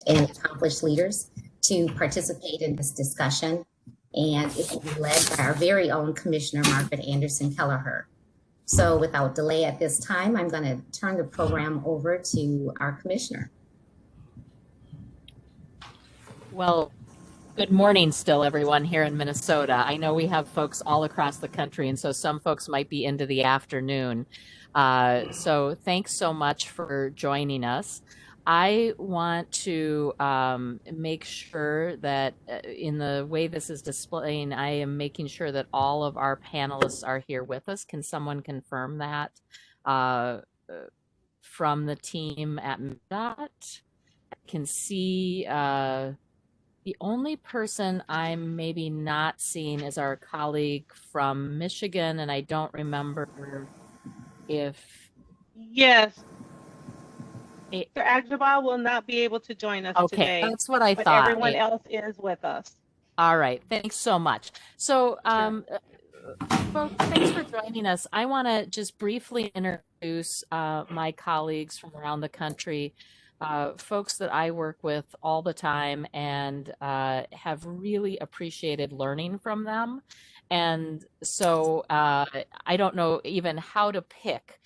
and accomplished leaders to participate in this discussion. And it will be led by our very own Commissioner Margaret Anderson Kelleher. So without delay at this time, I'm going to turn the program over to our commissioner. Well, good morning still, everyone here in Minnesota. I know we have folks all across the country, and so some folks might be into the afternoon. So thanks so much for joining us. I want to make sure that in the way this is displaying, I am making sure that all of our panelists are here with us. Can someone confirm that from the team at MDOT? I can see the only person I'm maybe not seeing is our colleague from Michigan, and I don't remember if... Yes. Mr. Agjabal will not be able to join us today. Okay, that's what I but thought. Everyone else is with us. All right, thanks so much. So, folks, thanks for joining us. I want to just briefly introduce my colleagues from around the country, folks that I work with all the time and have really appreciated learning from them. And so I don't know even how to pick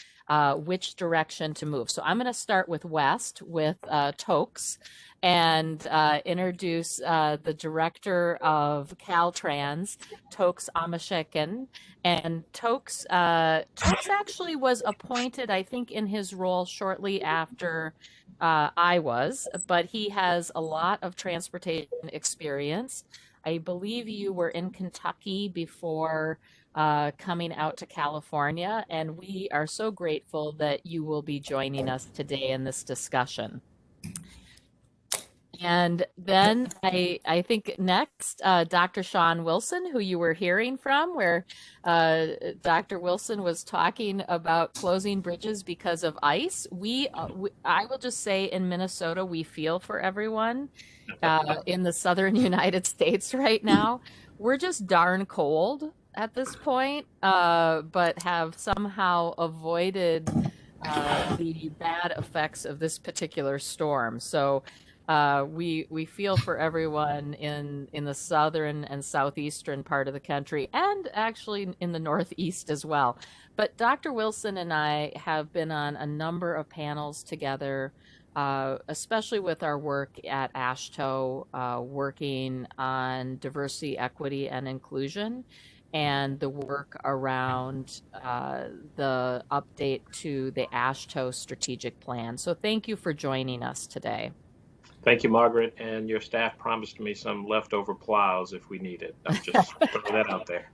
which direction to move. So I'm going to start with West with Toks and introduce the director of Caltrans, Toks Omishakin. And Toks actually was appointed, I think, in his role shortly after I was, but he has a lot of transportation experience. I believe you were in Kentucky before coming out to California, and we are so grateful that you will be joining us today in this discussion. And then I think next, Dr. Shawn Wilson, who you were hearing from, where Dr. Wilson was talking about closing bridges because of ice. I will just say in Minnesota, we feel for everyone in the southern United States right now. We're just darn cold at this point, but have somehow avoided the bad effects of this particular storm. So we feel for everyone in the southern and southeastern part of the country, and actually in the northeast as well. But Dr. Wilson and I have been on a number of panels together, especially with our work at AAERG, working on diversity, equity, and inclusion, and the work around the update to the AAERG strategic plan. So thank you for joining us today. Thank you, Margaret, and your staff promised me some leftover plows if we need it. I'm just throwing that out there.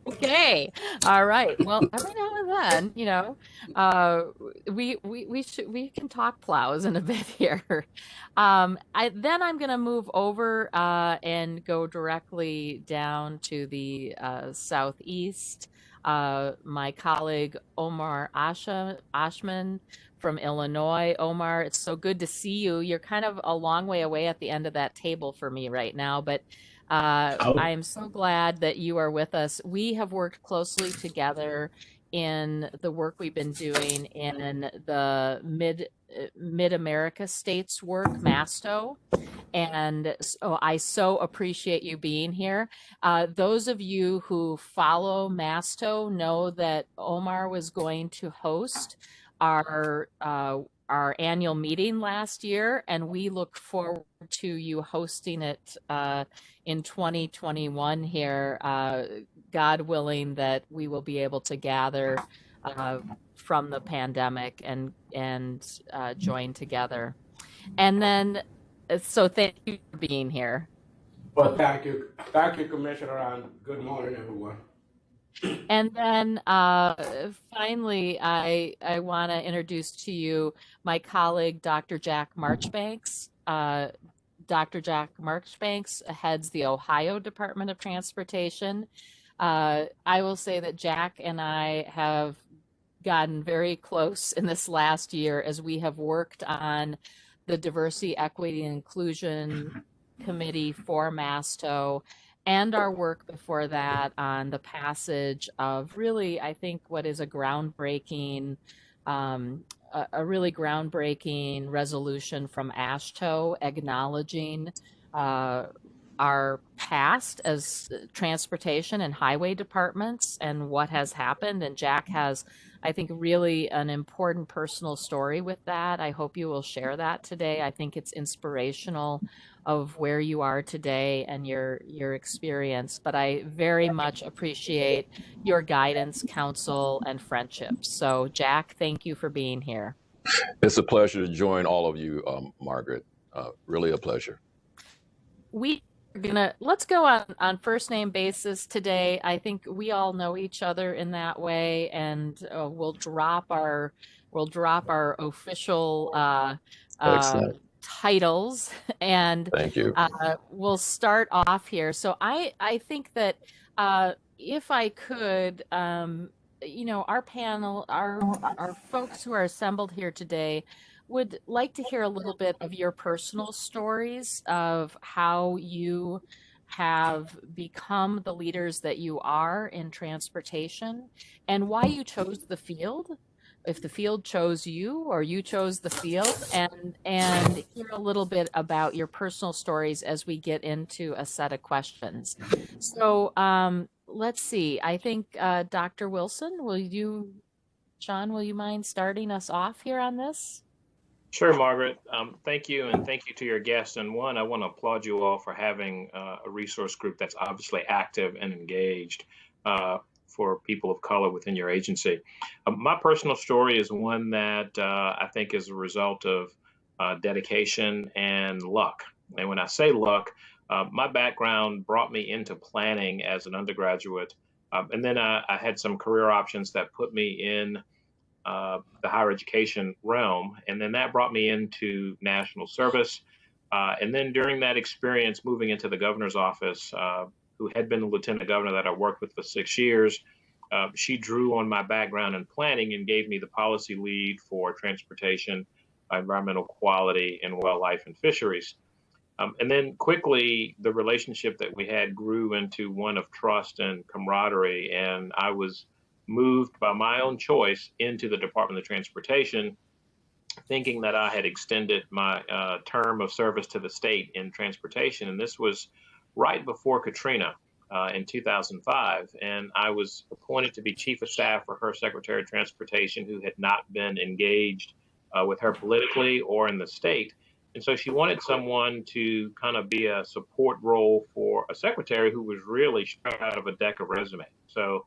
Okay, all right. Well, every now and then, you know, we can talk plows in a bit here. Then I'm going to move over and go directly down to the southeast. My colleague Omar Ashman from Illinois. Omar, it's so good to see you. You're kind of a long way away at the end of that table for me right now, but I am so glad that you are with us. We have worked closely together in the work we've been doing in the Mid-America states work, MASTO. And so I so appreciate you being here. Those of you who follow MASTO know that Omar was going to host our annual meeting last year, and we look forward to you hosting it in 2021 here, God willing that we will be able to gather from the pandemic and join together. And then, so thank you for being here. Well, thank you, Commissioner, and good morning, everyone. And then finally, I want to introduce to you my colleague, Dr. Jack Marchbanks. Dr. Jack Marchbanks heads the Ohio Department of Transportation. I will say that Jack and I have gotten very close in this last year as we have worked on the Diversity, Equity, and Inclusion Committee for MASTO, and our work before that on the passage of really, I think, what is a groundbreaking a really groundbreaking resolution from AASHTO acknowledging our past as transportation and highway departments and what has happened. And Jack has, I think, really an important personal story with that. I hope you will share that today. I think it's inspirational of where you are today and your experience. But I very much appreciate your guidance, counsel, and friendship. So, Jack, thank you for being here. It's a pleasure to join all of you, Margaret. Really a pleasure. Let's go on first name basis today. I think we all know each other in that way, and we'll drop our official titles, and Thank you. We'll start off here. So I think that if I could, our panel, our folks who are assembled here today would like to hear a little bit of your personal stories of how you have become the leaders that you are in transportation and why you chose the field, if the field chose you or you chose the field, and hear a little bit about your personal stories as we get into a set of questions. So let's see. I think Dr. Wilson, Shawn, will you mind starting us off here on this? Sure, Margaret. Thank you, and thank you to your guests. And one, I want to applaud you all for having a resource group that's obviously active and engaged for people of color within your agency. My personal story is one that I think is a result of dedication and luck. And when I say luck, my background brought me into planning as an undergraduate. And then I had some career options that put me in the higher education realm. And then that brought me into national service. And then during that experience, moving into the governor's office, who had been the lieutenant governor that I worked with for 6 years, she drew on my background in planning and gave me the policy lead for transportation, environmental quality, and wildlife and fisheries. And then quickly, the relationship that we had grew into one of trust and camaraderie. And I was moved by my own choice into the Department of Transportation, thinking that I had extended my term of service to the state in transportation. And this was right before Katrina in 2005. And I was appointed to be chief of staff for her Secretary of Transportation, who had not been engaged with her politically or in the state. And so she wanted someone to kind of be a support role for a secretary who was really straight out of a deck of resumes. So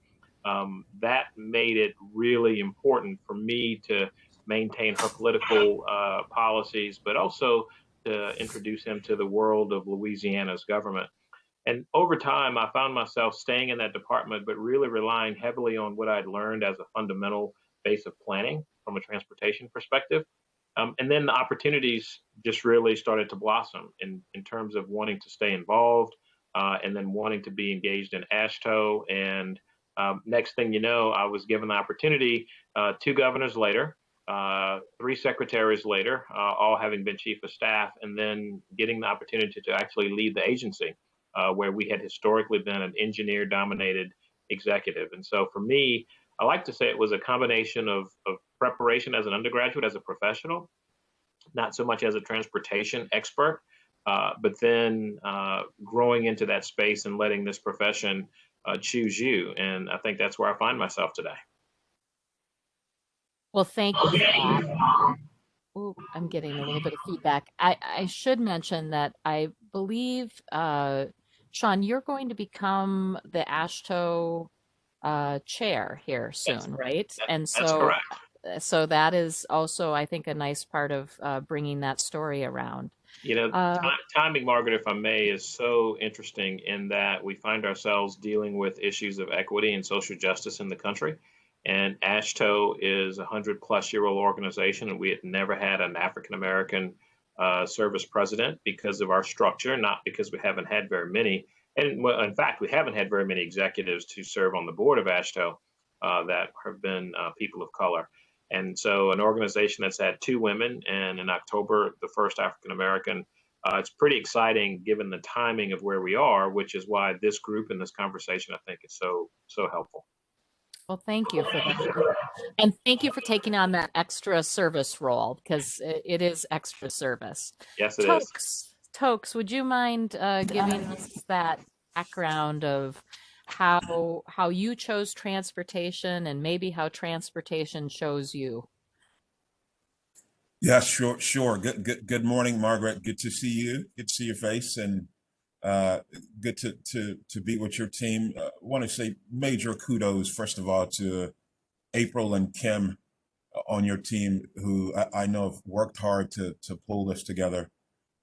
that made it really important for me to maintain her political policies, but also to introduce him to the world of Louisiana's government. And over time, I found myself staying in that department, but really relying heavily on what I'd learned as a fundamental base of planning from a transportation perspective. And then the opportunities just really started to blossom in terms of wanting to stay involved and then wanting to be engaged in AASHTO. And next thing you know, I was given the opportunity 2 governors later, 3 secretaries later, all having been chief of staff, and then getting the opportunity to actually lead the agency where we had historically been an engineer-dominated executive. And so for me, I like to say it was a combination of preparation as an undergraduate, as a professional, not so much as a transportation expert, but then growing into that space and letting this profession choose you. And I think that's where I find myself today. Well, thank you for that. Ooh, I'm getting a little bit of feedback. I should mention that I believe, Shawn, you're going to become the AASHTO chair here soon, right? And That's correct. So that is also, I think, a nice part of bringing that story around. You know, timing, Margaret, if I may, is so interesting in that we find ourselves dealing with issues of equity and social justice in the country. And AASHTO is a 100-plus-year-old organization, and we had never had an African-American service president because of our structure, not because we haven't had very many. And well, in fact, we haven't had very many executives to serve on the board of AASHTO that have been people of color. And so an organization that's had 2 women, and in October, the first African-American, it's pretty exciting given the timing of where we are, which is why this group and this conversation, I think, is so helpful. Well, thank you for that. And thank you for taking on that extra service role because it is extra service. Yes, it is. Tokes, would you mind giving us that background of how you chose transportation and maybe how transportation chose you? Yeah, sure. Good morning, Margaret. Good to see you. Good to see your face, and good to be with your team. Want to say major kudos, first of all, to April and Kim on your team, who I know have worked hard to pull this together.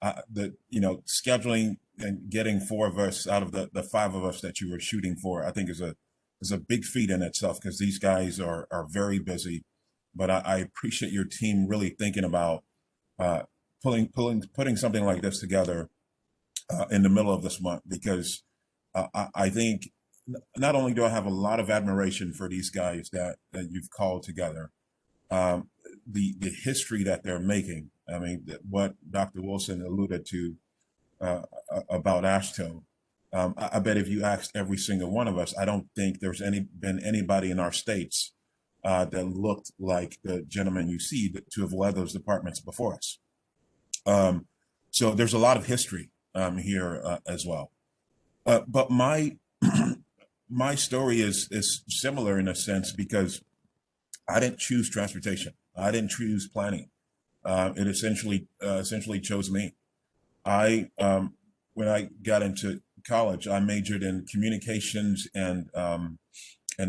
Scheduling and getting four of us out of the five of us that you were shooting for, I think is a big feat in itself because these guys are very busy. But I appreciate your team really thinking about putting something like this together in the middle of this month, because I think not only do I have a lot of admiration for these guys that you've called together, the history that they're making. I mean, what Dr. Wilson alluded to about ASHTO. I bet if you asked every single one of us, I don't think there's been anybody in our states that looked like the gentleman you see to have led those departments before us. So there's a lot of history here as well. But my my story is similar in a sense, because I didn't choose transportation. I didn't choose planning. It essentially chose me. When I got into college, I majored in communications and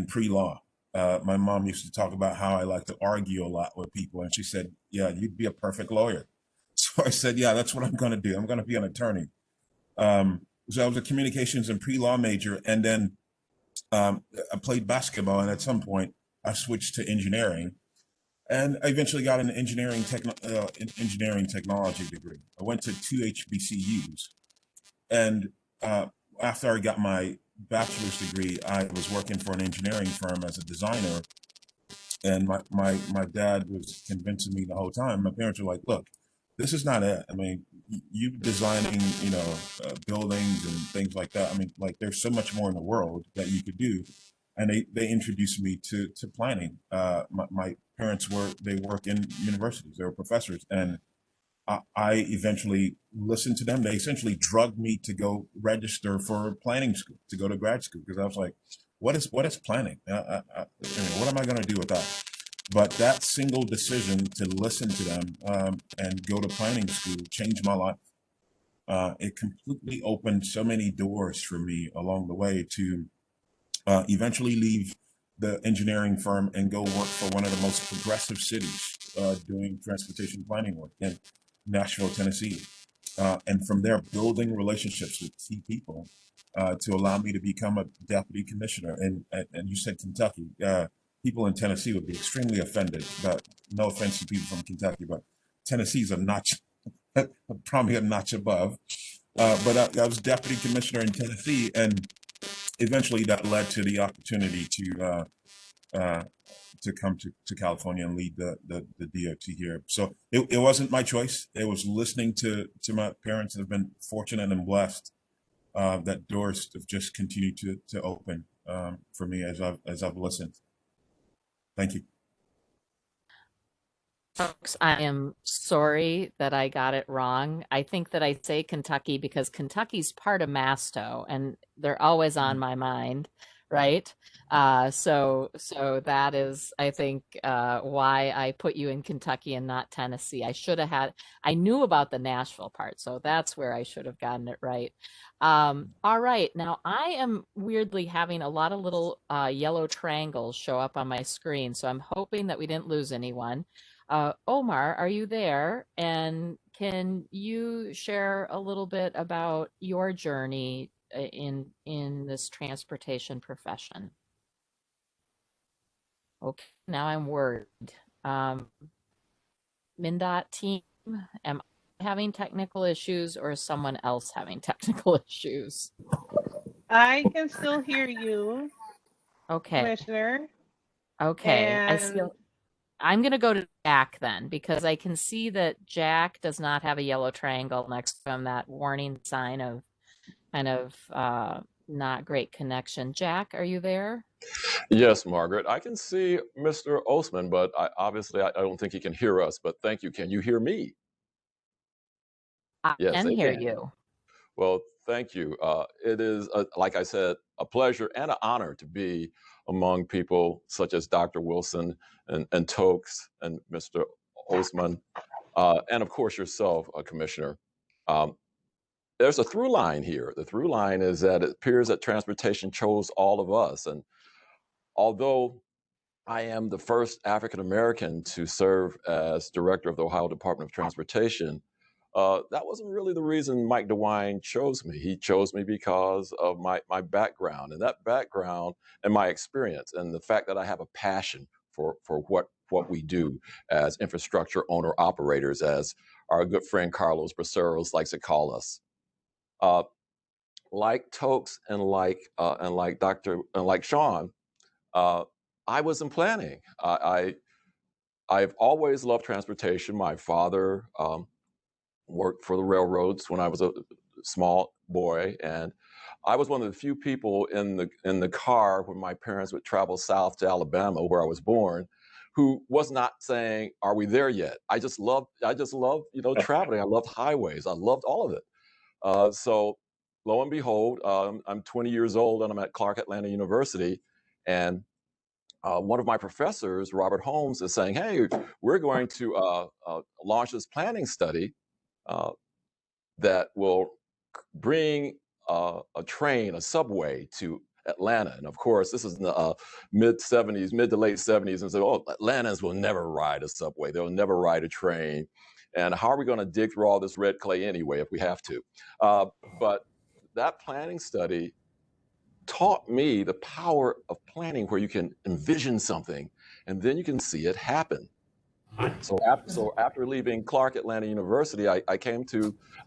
pre-law. My mom used to talk about how I like to argue a lot with people, and she said, "Yeah, you'd be a perfect lawyer." So I said, "Yeah, that's what I'm going to do. I'm going to be an attorney." So I was a communications and pre-law major, and then I played basketball, and at some point I switched to engineering, and I eventually got an engineering technology degree. I went to two HBCUs, and after I got my bachelor's degree, I was working for an engineering firm as a designer, and my dad was convincing me the whole time. My parents were like, "Look, this is not it. I mean, you designing, buildings and things like that. I mean, like there's so much more in the world that you could do." And they introduced me to planning. My parents work in universities. They were professors, and I eventually listened to them. They essentially drugged me to go register for planning school, to go to grad school, because I was like, what is planning? What am I going to do with that? But that single decision to listen to them and go to planning school changed my life. It completely opened so many doors for me along the way to eventually leave the engineering firm and go work for one of the most progressive cities doing transportation planning work in Nashville, Tennessee. And from there, building relationships with key people to allow me to become a deputy commissioner. And you said Kentucky. People in Tennessee would be extremely offended, but no offense to people from Kentucky, but Tennessee's a notch, probably a notch above. But I was deputy commissioner in Tennessee, and eventually that led to the opportunity to come to California and lead the DOT here. So it wasn't my choice. It was listening to my parents that have been fortunate and blessed that doors have just continued to open for me as I've listened. Thank you. Folks, I am sorry that I got it wrong. I think that I say Kentucky because Kentucky's part of Masto, and they're always on my mind, right? So that is, I think, why I put you in Kentucky and not Tennessee. I knew about the Nashville part, so that's where I should have gotten it right. All right, now I am weirdly having a lot of little yellow triangles show up on my screen, so I'm hoping that we didn't lose anyone. Omar, are you there? And can you share a little bit about your journey in this transportation profession? Okay, now I'm worried. MnDOT team, am I having technical issues or is someone else having technical issues? I can still hear you, Okay, Commissioner. okay. And I'm going to go to Jack then, because I can see that Jack does not have a yellow triangle next to him, that warning sign of kind of not great connection. Jack, are you there? Yes, Margaret. I can see Mr. Osman, but I don't think he can hear us. But thank you. Can you hear me? I Yes, can they hear can. you. Well, thank you. It is, like I said, a pleasure and an honor to be among people such as Dr. Wilson and Toks and Mr. Osman, and of course yourself, Commissioner. Um, there's a through line here. The through line is that it appears that transportation chose all of us. And although I am the first African American to serve as director of the Ohio Department of Transportation, that wasn't really the reason Mike DeWine chose me. He chose me because of my background, and that background and my experience, and the fact that I have a passion for what we do as infrastructure owner operators, as our good friend Carlos Braceros likes to call us. Uh, like Tokes and like Shawn, I was in planning. I've always loved transportation. My father worked for the railroads when I was a small boy, and I was one of the few people in the car when my parents would travel south to Alabama, where I was born, who was not saying, "Are we there yet?" I just loved traveling. I loved highways. I loved all of it. So lo and behold, I'm 20 years old and I'm at Clark Atlanta University, and one of my professors, Robert Holmes, is saying, "Hey, we're going to launch this planning study uh, that will bring a train, a subway to Atlanta." And of course, this is in the mid to late 70s. And so, oh, Atlantans will never ride a subway. They'll never ride a train. And how are we going to dig through all this red clay anyway if we have to? But that planning study taught me the power of planning, where you can envision something and then you can see it happen. So after leaving Clark Atlanta University, I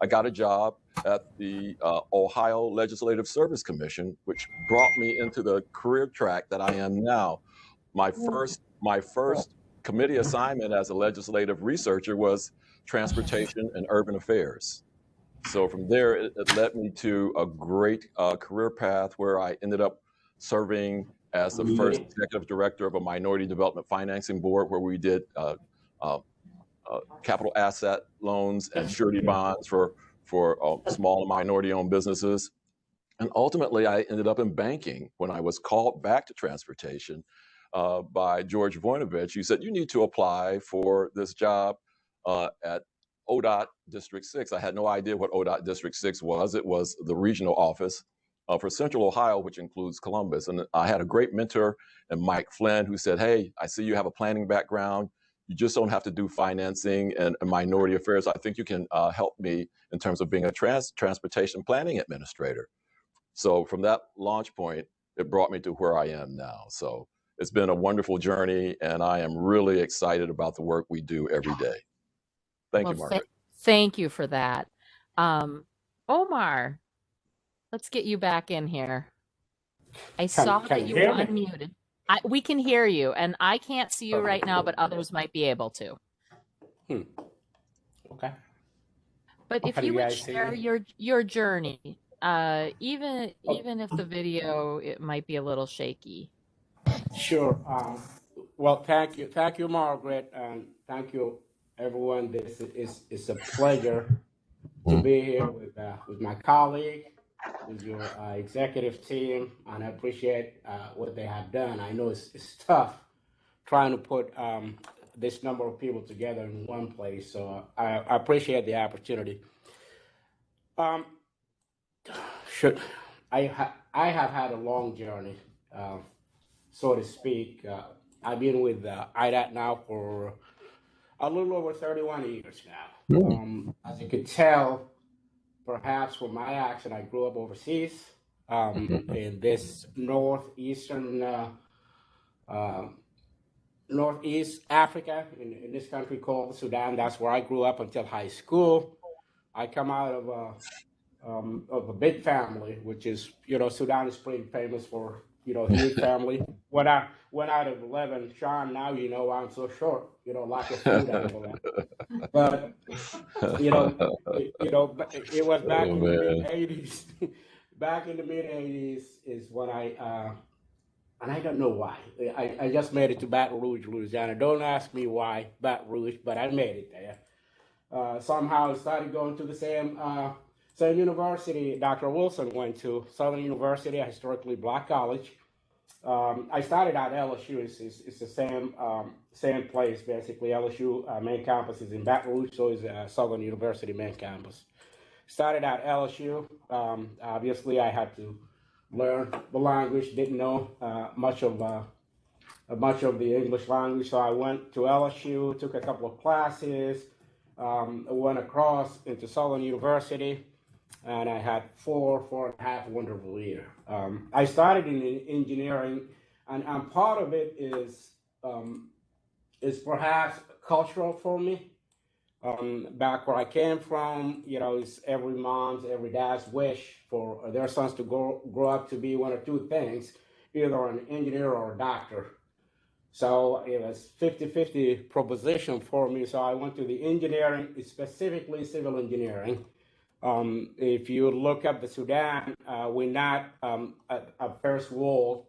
got a job at the Ohio Legislative Service Commission, which brought me into the career track that I am now. My first committee assignment as a legislative researcher was transportation and urban affairs. So from there, it led me to a great career path where I ended up serving as the first executive director of a minority development financing board, where we did capital asset loans and surety bonds for small and minority-owned businesses. And ultimately, I ended up in banking when I was called back to transportation by George Voinovich. He said, "You need to apply for this job at ODOT District 6. I had no idea what ODOT District 6 was. It was the regional office for Central Ohio, which includes Columbus. And I had a great mentor in Mike Flynn, who said, "Hey, I see you have a planning background. You just don't have to do financing and minority affairs. I think you can help me in terms of being a transportation planning administrator." So from that launch point, it brought me to where I am now. So it's been a wonderful journey, and I am really excited about the work we do every day. Thank you, Margaret. Thank you for that. Omar, let's get you back in here. I saw that you were unmuted. We can hear you, and I can't see you right now, but others might be able to. Okay. But if you would share your journey, even if the video, it might be a little shaky. Sure. Well, thank you, Margaret, and thank you, everyone. This is a pleasure to be here with my colleague, with your executive team, and I appreciate what they have done. I know it's tough trying to put this number of people together in one place, so I appreciate the opportunity. I have had a long journey, so to speak. I've been with IDOT now for a little over 31 years now. As you could tell, perhaps from my accent, I grew up overseas in this northeast Africa, in this country called Sudan. That's where I grew up until high school. I come out of a big family, which is, Sudan is pretty famous for, huge family. When I went out of 11, Shawn, now you know why I'm so short, lack of food and all that. But, it was back in the mid-'80s. Back in the mid-'80s is when I and I don't know why. I just made it to Baton Rouge, Louisiana. Don't ask me why Baton Rouge, but I made it there. Somehow I started going to the same university Dr. Wilson went to, Southern University, a historically black college. I started at LSU. It's the same place, basically. LSU main campus is in Baton Rouge, so is Southern University main campus. Started at LSU. Obviously, I had to learn the language. Didn't know much of the English language, so I went to LSU, took a couple of classes, went across into Southern University, and I had four and a half wonderful years. I started in engineering, and part of it is perhaps cultural for me. Back where I came from, it's every mom's, every dad's wish for their sons to grow up to be one or two things, either an engineer or a doctor. So it was 50-50 proposition for me. So I went to the engineering, specifically civil engineering. If you look at the Sudan, we're not a first world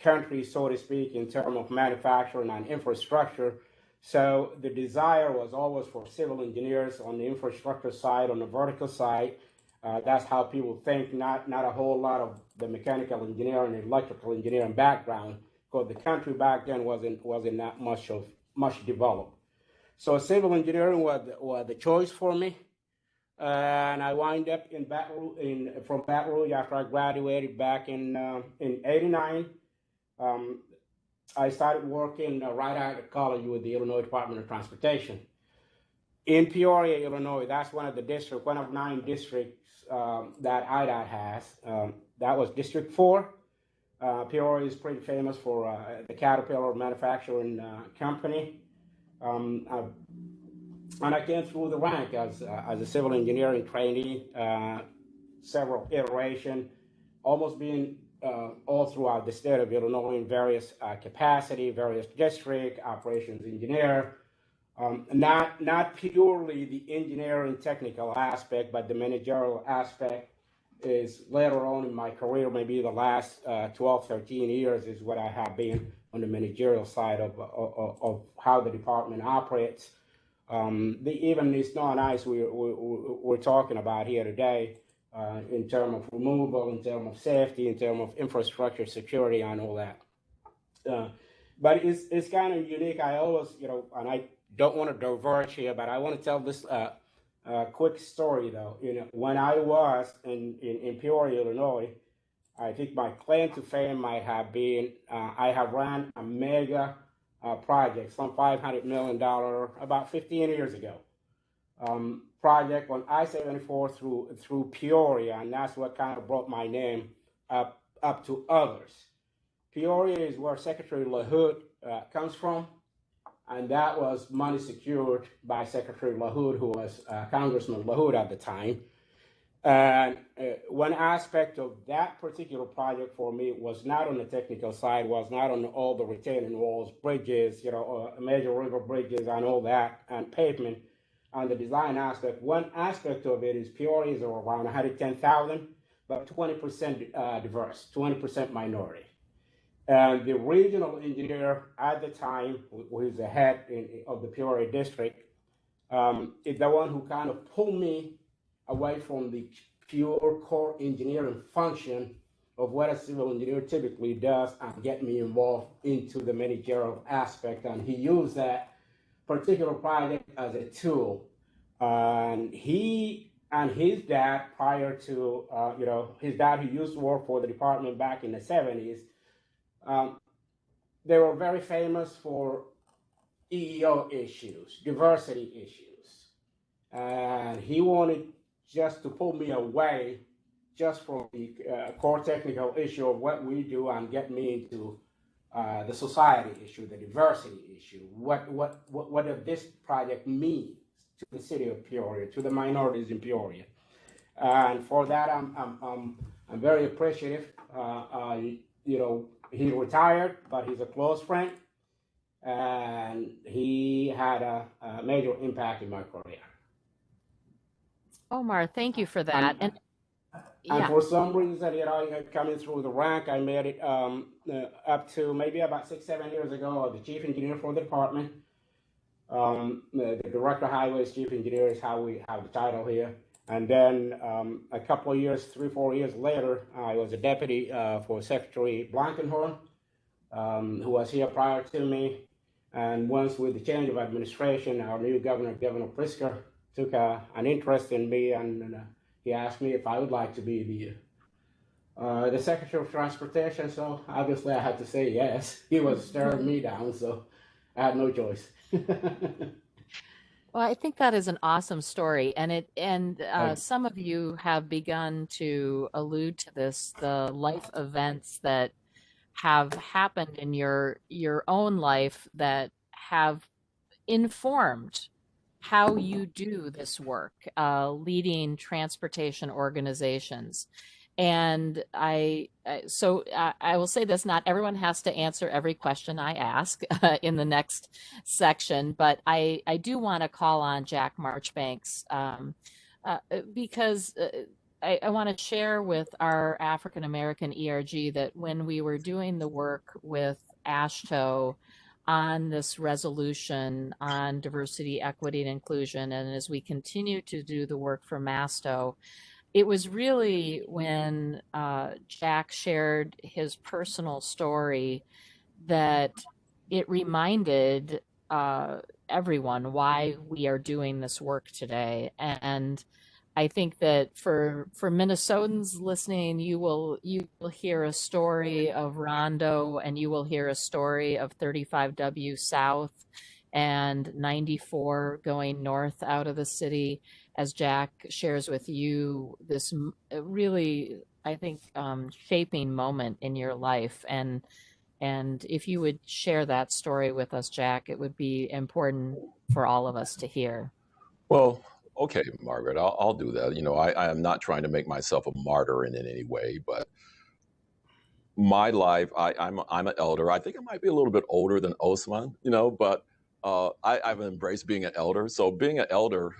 country, so to speak, in terms of manufacturing and infrastructure. So the desire was always for civil engineers on the infrastructure side, on the vertical side. That's how people think, not a whole lot of the mechanical engineering and electrical engineering background, because the country back then wasn't that much developed. So civil engineering was the choice for me. And I wind up from Baton Rouge after I graduated back in '89. I started working right out of college with the Illinois Department of Transportation. In Peoria, Illinois, that's one of 9 districts that IDOT has. That was District 4. Peoria is pretty famous for the Caterpillar manufacturing company. And I came through the rank as a civil engineering trainee, several iterations, almost being all throughout the state of Illinois in various capacity, various district, operations engineer, not purely the engineering technical aspect, but the managerial aspect is later on in my career, maybe the last 12, 13 years is what I have been on the managerial side of how the department operates. Even the snow and ice we're talking about here today, in terms of removal, in terms of safety, in terms of infrastructure security and all that. But it's kind of unique. I always, and I don't want to diverge here, but I want to tell this quick story though. When I was in Peoria, Illinois, I think my claim to fame might have been I have ran a mega project, some $500 million, about 15 years ago. Project on I-74 through Peoria, and that's what kind of brought my name up to others. Peoria is where Secretary LaHood comes from, and that was money secured by Secretary LaHood, who was Congressman LaHood at the time. And one aspect of that particular project for me was not on the technical side, was not on all the retaining walls, bridges, major river bridges and all that, and pavement. On the design aspect, one aspect of it is Peoria is around 110,000, but 20% diverse, 20% minority. And the regional engineer at the time, who is the head of the Peoria district, is the one who kind of pulled me away from the pure core engineering function of what a civil engineer typically does and get me involved into the managerial aspect. And he used that particular project as a tool. And he and his dad, prior to, his dad who used to work for the department back in the 70s, they were very famous for EEO issues, diversity issues. And he wanted just to pull me away just from the core technical issue of what we do and get me into the society issue, the diversity issue. What does this project mean to the city of Peoria, to the minorities in Peoria? And for that, I'm very appreciative. He retired, but he's a close friend, and he had a major impact in my career. Omar, thank you for that. And And Yeah. for some reason, coming through the rank, I made it up to maybe about 6, 7 years ago, the chief engineer for the department. The director of highways, chief engineer is how we have the title here. And then a couple of years, 3, 4 years later, I was a deputy for Secretary Blankenhorn, who was here prior to me. And once with the change of administration, our new governor, Governor Pritzker, took an interest in me, and he asked me if I would like to be the Secretary of Transportation. So obviously I had to say yes. He was staring me down, so I had no choice. Well, I think that is an awesome story, and some of you have begun to allude to this, the life events that have happened in your own life that have informed how you do this work, leading transportation organizations. And I will say this, not everyone has to answer every question I ask in the next section, but I do want to call on Jack Marchbanks because I want to share with our African American ERG that when we were doing the work with AASHTO on this resolution on diversity, equity, and inclusion, and as we continue to do the work for MASTO, it was really when Jack shared his personal story that it reminded everyone why we are doing this work today. And I think that for Minnesotans listening, you will hear a story of Rondo, and you will hear a story of 35W South and 94 going north out of the city, as Jack shares with you this really, I think, shaping moment in your life. And if you would share that story with us, Jack, it would be important for all of us to hear. Well, okay, Margaret, I'll do that. I am not trying to make myself a martyr in any way, but my life, I'm an elder. I think I might be a little bit older than Osman, but I've embraced being an elder. So being an elder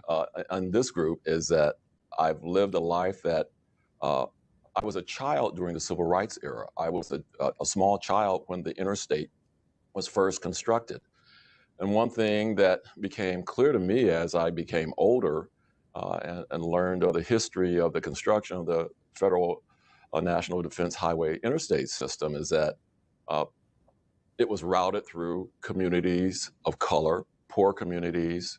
in this group is that I've lived a life that I was a child during the civil rights era. I was a small child when the interstate was first constructed. And one thing that became clear to me as I became older and learned of the history of the construction of the Federal National Defense Highway Interstate System is that it was routed through communities of color, poor communities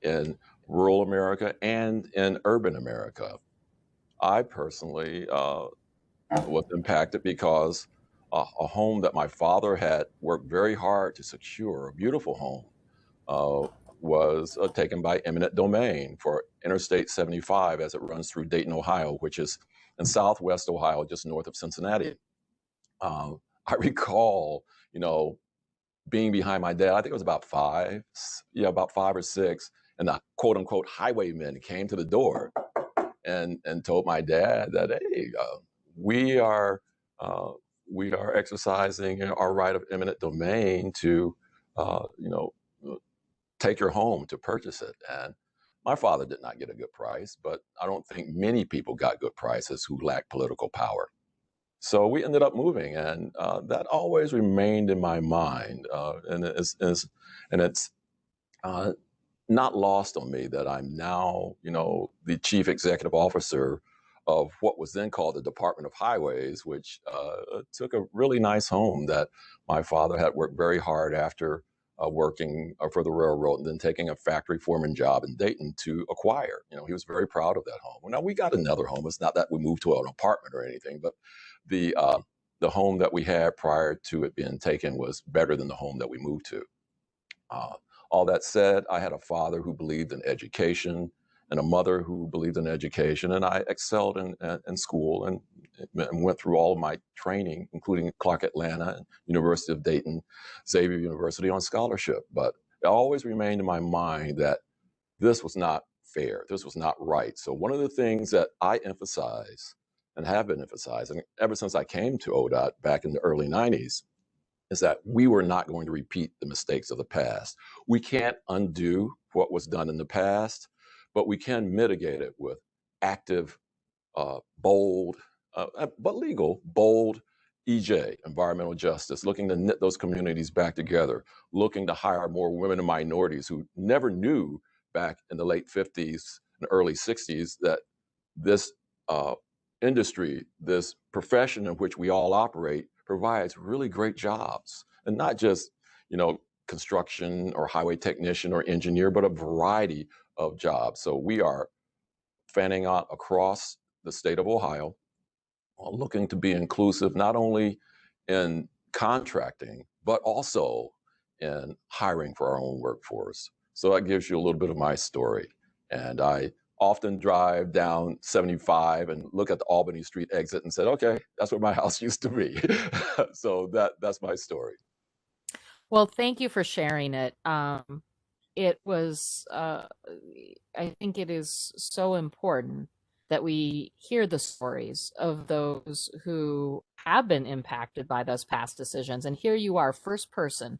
in rural America and in urban America. I personally was impacted because a home that my father had worked very hard to secure, a beautiful home, was taken by eminent domain for Interstate 75 as it runs through Dayton, Ohio, which is in southwest Ohio, just north of Cincinnati. I recall, being behind my dad. I think it was about 5 or 6, and the quote unquote highwaymen came to the door and told my dad that, hey, we are exercising our right of eminent domain to, take your home, to purchase it. And my father did not get a good price, but I don't think many people got good prices who lacked political power. So we ended up moving, and that always remained in my mind, and it's not lost on me that I'm now, the chief executive officer of what was then called the Department of Highways, which took a really nice home that my father had worked very hard after working for the railroad and then taking a factory foreman job in Dayton to acquire. He was very proud of that home. Well, now we got another home. It's not that we moved to an apartment or anything, but the home that we had prior to it being taken was better than the home that we moved to. All that said, I had a father who believed in education and a mother who believed in education, and I excelled in school and went through all of my training, including Clark Atlanta and University of Dayton, Xavier University on scholarship. But it always remained in my mind that this was not fair. This was not right. So one of the things that I emphasize and have been emphasizing ever since I came to ODOT back in the early 90s is that we were not going to repeat the mistakes of the past. We can't undo what was done in the past, but we can mitigate it with active bold, but legal, bold EJ, environmental justice, looking to knit those communities back together, looking to hire more women and minorities who never knew back in the late 50s and early 60s that this industry, this profession in which we all operate, provides really great jobs, and not just, construction or highway technician or engineer, but a variety of jobs. So we are fanning out across the state of Ohio, looking to be inclusive not only in contracting, but also in hiring for our own workforce. So that gives you a little bit of my story. And I often drive down 75 and look at the Albany Street exit and said, okay, that's where my house used to be. So that's my story. Well, thank you for sharing it. It was, I think it is so important that we hear the stories of those who have been impacted by those past decisions. And here you are, first person,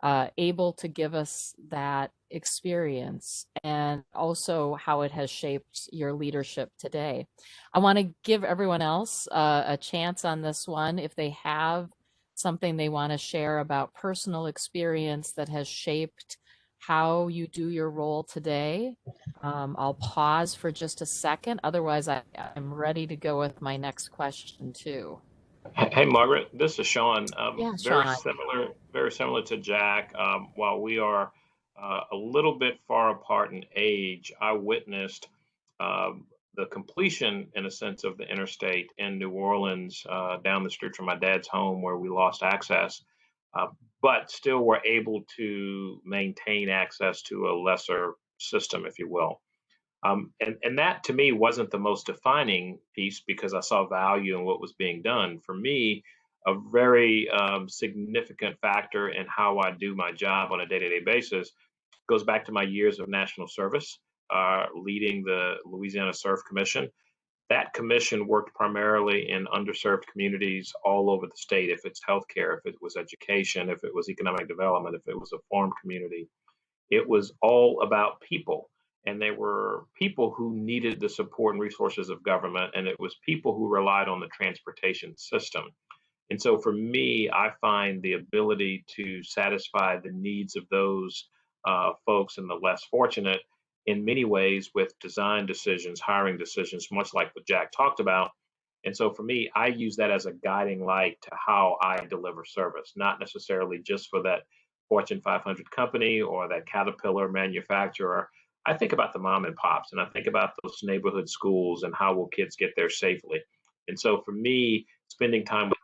able to give us that experience and also how it has shaped your leadership today. I want to give everyone else a chance on this one if they have something they want to share about personal experience that has shaped how you do your role today. I'll pause for just a second. Otherwise, I'm ready to go with my next question too. Hey, Margaret, this is Shawn. Yeah, Very Shawn. similar to Jack. While we are a little bit far apart in age, I witnessed the completion, in a sense, of the interstate in New Orleans, down the street from my dad's home, where we lost access, but still were able to maintain access to a lesser system, if you will. And that to me wasn't the most defining piece because I saw value in what was being done. For me, a very significant factor in how I do my job on a day-to-day basis goes back to my years of national service, leading the Louisiana Surf Commission. That commission worked primarily in underserved communities all over the state. If it's healthcare, if it was education, if it was economic development, if it was a farm community, it was all about people. And they were people who needed the support and resources of government, and it was people who relied on the transportation system. And so for me, I find the ability to satisfy the needs of those folks and the less fortunate in many ways with design decisions, hiring decisions, much like what Jack talked about. And so for me, I use that as a guiding light to how I deliver service, not necessarily just for that Fortune 500 company or that Caterpillar manufacturer. I think about the mom and pops, and I think about those neighborhood schools and how will kids get there safely. And so for me, spending time with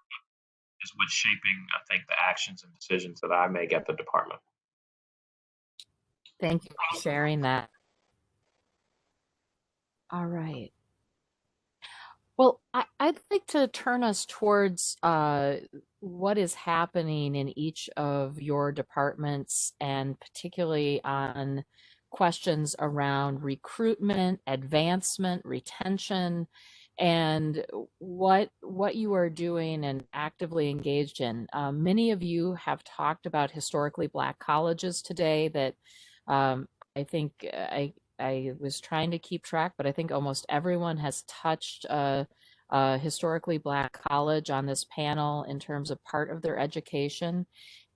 is what's shaping, I think, the actions and decisions that I make at the department. Thank you for sharing that. All right. Well, I'd like to turn us towards what is happening in each of your departments, and particularly on questions around recruitment, advancement, retention, and what you are doing and actively engaged in. Many of you have talked about historically Black colleges today that I think I was trying to keep track, but I think almost everyone has touched a historically Black college on this panel in terms of part of their education.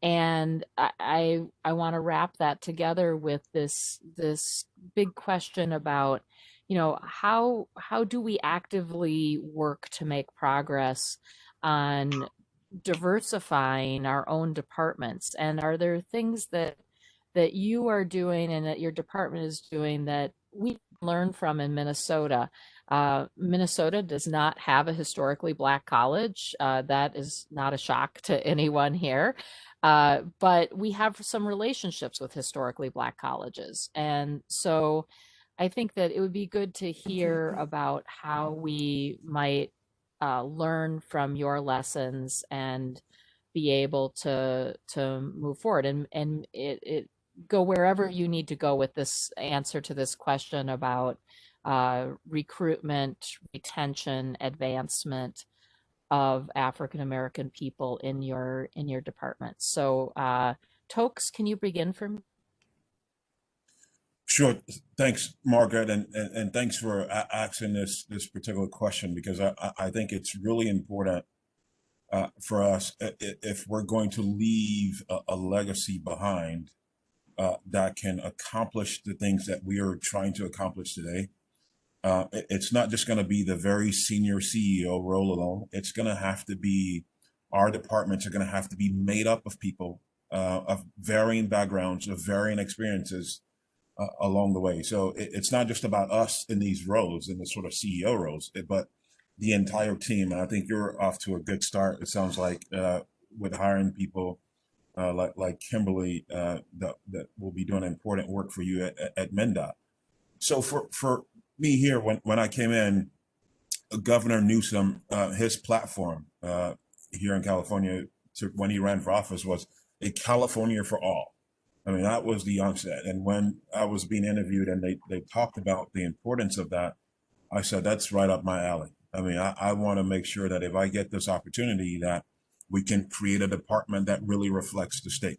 And I want to wrap that together with this big question about, how do we actively work to make progress on diversifying our own departments? And are there things that you are doing and that your department is doing that we learn from in Minnesota? Minnesota does not have a historically Black college. That is not a shock to anyone here. But we have some relationships with historically Black colleges. And so I think that it would be good to hear about how we might learn from your lessons and be able to move forward. And it go wherever you need to go with this answer to this question about recruitment, retention, advancement of African American people in your department. So Toks, can you begin for me? Sure. Thanks, Margaret, and thanks for asking this particular question, because I think it's really important for us if we're going to leave a legacy behind that can accomplish the things that we are trying to accomplish today. It's not just going to be the very senior CEO role alone. It's going to have to be, our departments are going to have to be made up of people of varying backgrounds, of varying experiences along the way. So it's not just about us in these roles, in the sort of CEO roles, but the entire team. And I think you're off to a good start, it sounds like, with hiring people like Kimberly that will be doing important work for you at MnDOT. So for me here, when I came in, Governor Newsom, his platform here in California when he ran for office was a California for all. I mean, that was the onset. And when I was being interviewed and they talked about the importance of that, I said, that's right up my alley. I mean, I want to make sure that if I get this opportunity, that we can create a department that really reflects the state.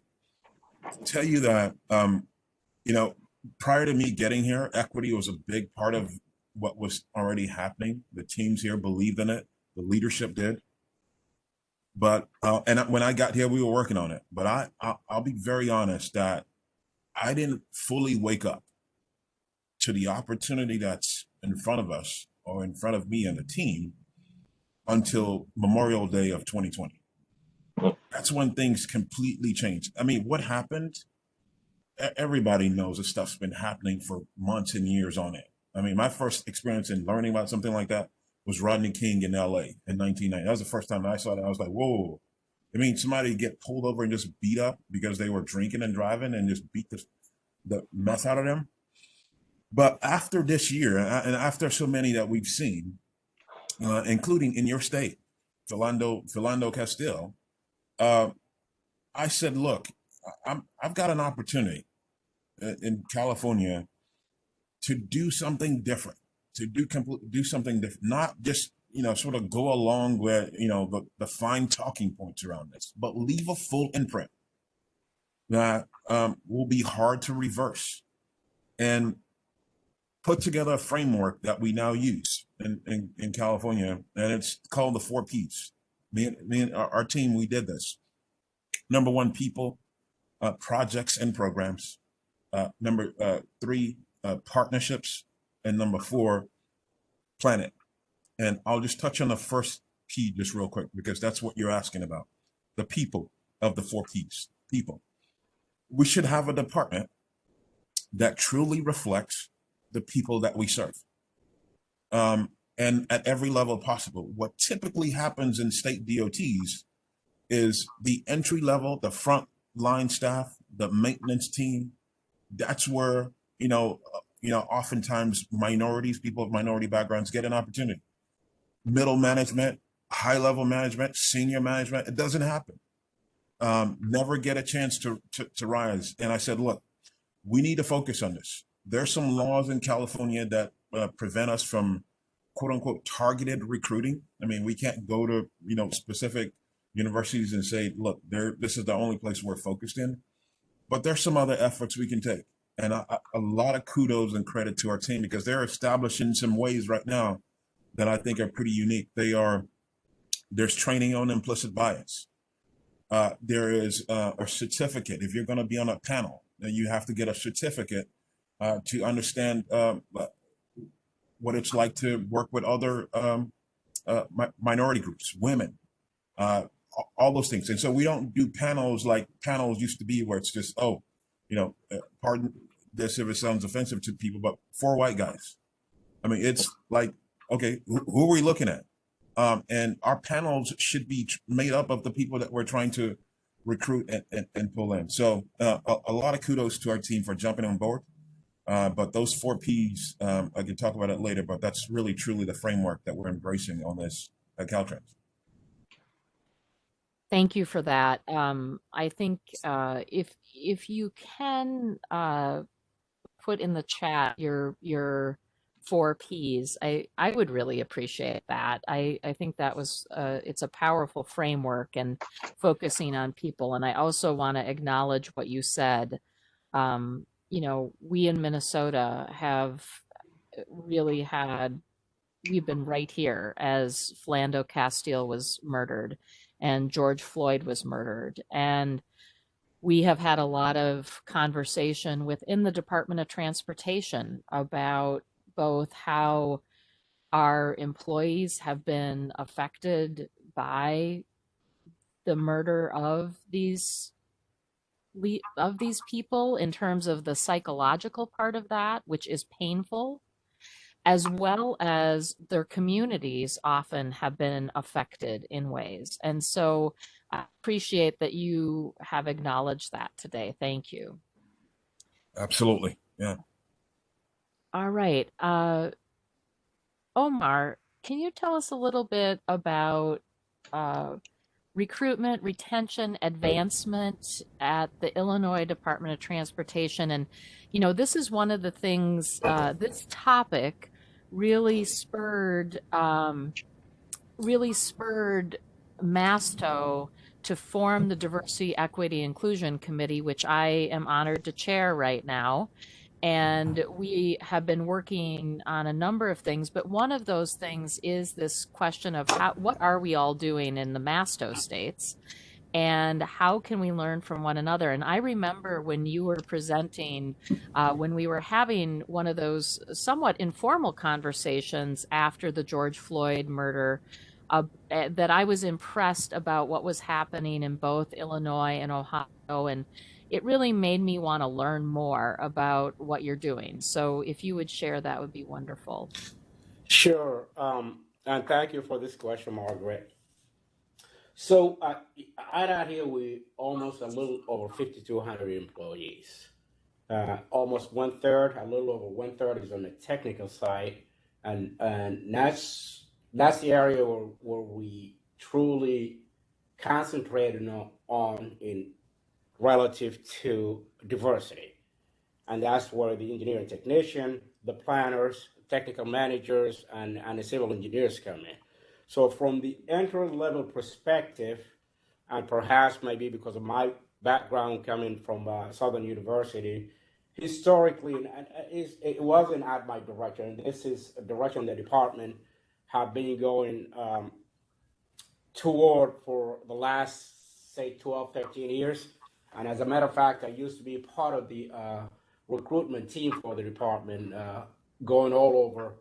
I'll tell you that, you know, prior to me getting here, equity was a big part of what was already happening. The teams here believed in it. The leadership did. But and when I got here, we were working on it. But I'll be very honest that I didn't fully wake up to the opportunity that's in front of us, or in front of me and the team, until Memorial Day of 2020. That's when things completely changed. I mean, what happened? Everybody knows this stuff's been happening for months and years on it. I mean, my first experience in learning about something like that was Rodney King in LA in 1990. That was the first time I saw that. I was like, whoa. I mean, somebody get pulled over and just beat up because they were drinking and driving, and just beat the mess out of them. But after this year, and after so many that we've seen, including in your state, Philando Castile, I said, look, I've got an opportunity in California to do something different, to do something different, not just, you know, sort of go along with, you know, the fine talking points around this, but leave a full imprint that will be hard to reverse, and put together a framework that we now use in California, and it's called the 4 Ps. Me and our team, we did this. Number 1, people, projects and programs. Number 3, partnerships, and number 4, planet. And I'll just touch on the first P just real quick, because that's what you're asking about. The people of the 4 Ps, people. We should have a department that truly reflects the people that we serve. And at every level possible. What typically happens in state DOTs is the entry level, the front line staff, the maintenance team, that's where, oftentimes minorities, people of minority backgrounds get an opportunity. Middle management, high level management, senior management, it doesn't happen. Never get a chance to rise. And I said, look, we need to focus on this. There's some laws in California that prevent us from quote unquote targeted recruiting. I mean, we can't go to, specific universities and say, look, this is the only place we're focused in. But there's some other efforts we can take. And a lot of kudos and credit to our team, because they're establishing some ways right now that I think are pretty unique. There's training on implicit bias. There is a certificate. If you're going to be on a panel, then you have to get a certificate to understand what it's like to work with other minority groups, women, all those things. And so we don't do panels like panels used to be, where it's just, pardon this if it sounds offensive to people, but 4 white guys. I mean, it's like, okay, who are we looking at? And our panels should be made up of the people that we're trying to recruit and pull in. So a lot of kudos to our team for jumping on board. But those 4 Ps, I can talk about it later, but that's really truly the framework that we're embracing on this at Caltrans. Thank you for that. I think if you can put in the chat your 4 Ps, I would really appreciate that. I think that was it's a powerful framework and focusing on people. And I also want to acknowledge what you said. we in Minnesota have really we've been right here as Philando Castile was murdered and George Floyd was murdered. And we have had a lot of conversation within the Department of Transportation about both how our employees have been affected by the murder of these people in terms of the psychological part of that, which is painful, as well as their communities often have been affected in ways. And so I appreciate that you have acknowledged that today. Thank you. Absolutely. Yeah. All right. Omar, can you tell us a little bit about recruitment, retention, advancement at the Illinois Department of Transportation? And, this is one of the things, this topic really spurred MASTO to form the Diversity, Equity, Inclusion Committee, which I am honored to chair right now. And we have been working on a number of things, but one of those things is this question of what are we all doing in the MASTO states, and how can we learn from one another? And I remember when you were presenting, when we were having one of those somewhat informal conversations after the George Floyd murder, that I was impressed about what was happening in both Illinois and Ohio, and it really made me want to learn more about what you're doing. So if you would share, that would be wonderful. Sure. And thank you for this question, Margaret. So out here, we almost a little over 5,200 employees. Almost one third, a little over one third is on the technical side. And that's the area where we truly concentrated on in relative to diversity. And that's where the engineering technician, the planners, technical managers, and the civil engineers come in. So from the entry-level perspective, and perhaps maybe because of my background coming from Southern University, historically, it wasn't at my direction. This is a direction the department have been going toward for the last, say, 12, 13 years. And as a matter of fact, I used to be part of the recruitment team for the department, going all over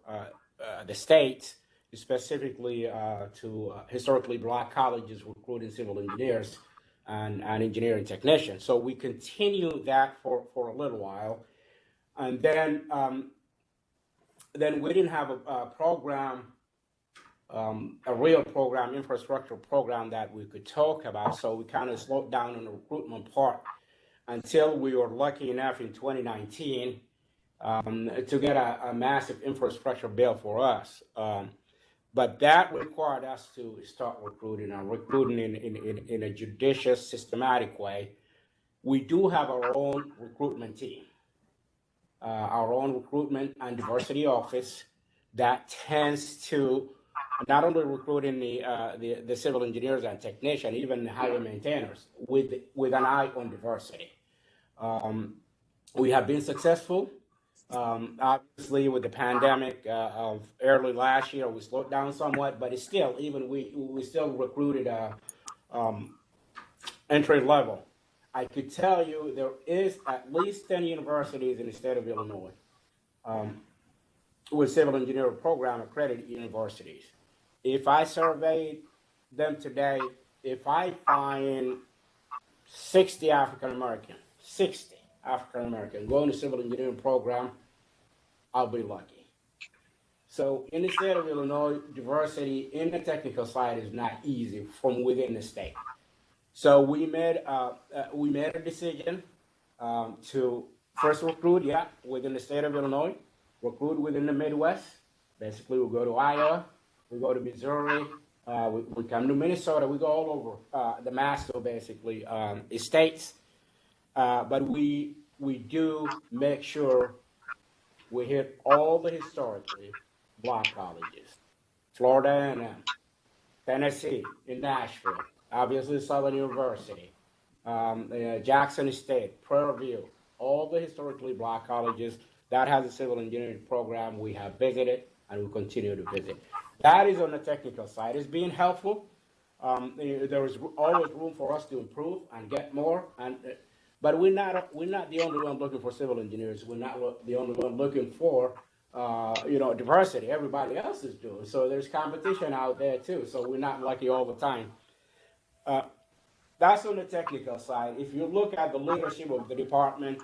the state, specifically to historically Black colleges recruiting civil engineers and engineering technicians. So we continued that for a little while. And then we didn't have a program, a real program, infrastructure program that we could talk about. So we kind of slowed down on the recruitment part until we were lucky enough in 2019 to get a massive infrastructure bill for us. But that required us to start recruiting in a judicious, systematic way. We do have our own recruitment team, our own recruitment and diversity office that tends to not only recruiting the civil engineers and technicians, even highway maintainers, with an eye on diversity. We have been successful. Obviously, with the pandemic of early last year, we slowed down somewhat, but it's still, even we still recruited entry level. I could tell you there is at least 10 universities in the state of Illinois with civil engineering program accredited universities. If I surveyed them today, if I find 60 African American going to civil engineering program, I'll be lucky. So in the state of Illinois, diversity in the technical side is not easy from within the state. So we made a decision to first recruit, within the state of Illinois, recruit within the Midwest. Basically, we'll go to Iowa, we go to Missouri, we come to Minnesota, we go all over the MASTO, basically, states. But we do make sure we hit all the historically Black colleges, Florida A&M, Tennessee, in Nashville, obviously Southern University, Jackson State, Prairie View, all the historically black colleges that has a civil engineering program. We have visited and we continue to visit. That is on the technical side. It's being helpful. There is always room for us to improve and get more. But we're not the only one looking for civil engineers. We're not the only one looking for diversity. Everybody else is doing. So there's competition out there too. So we're not lucky all the time. That's on the technical side. If you look at the leadership of the department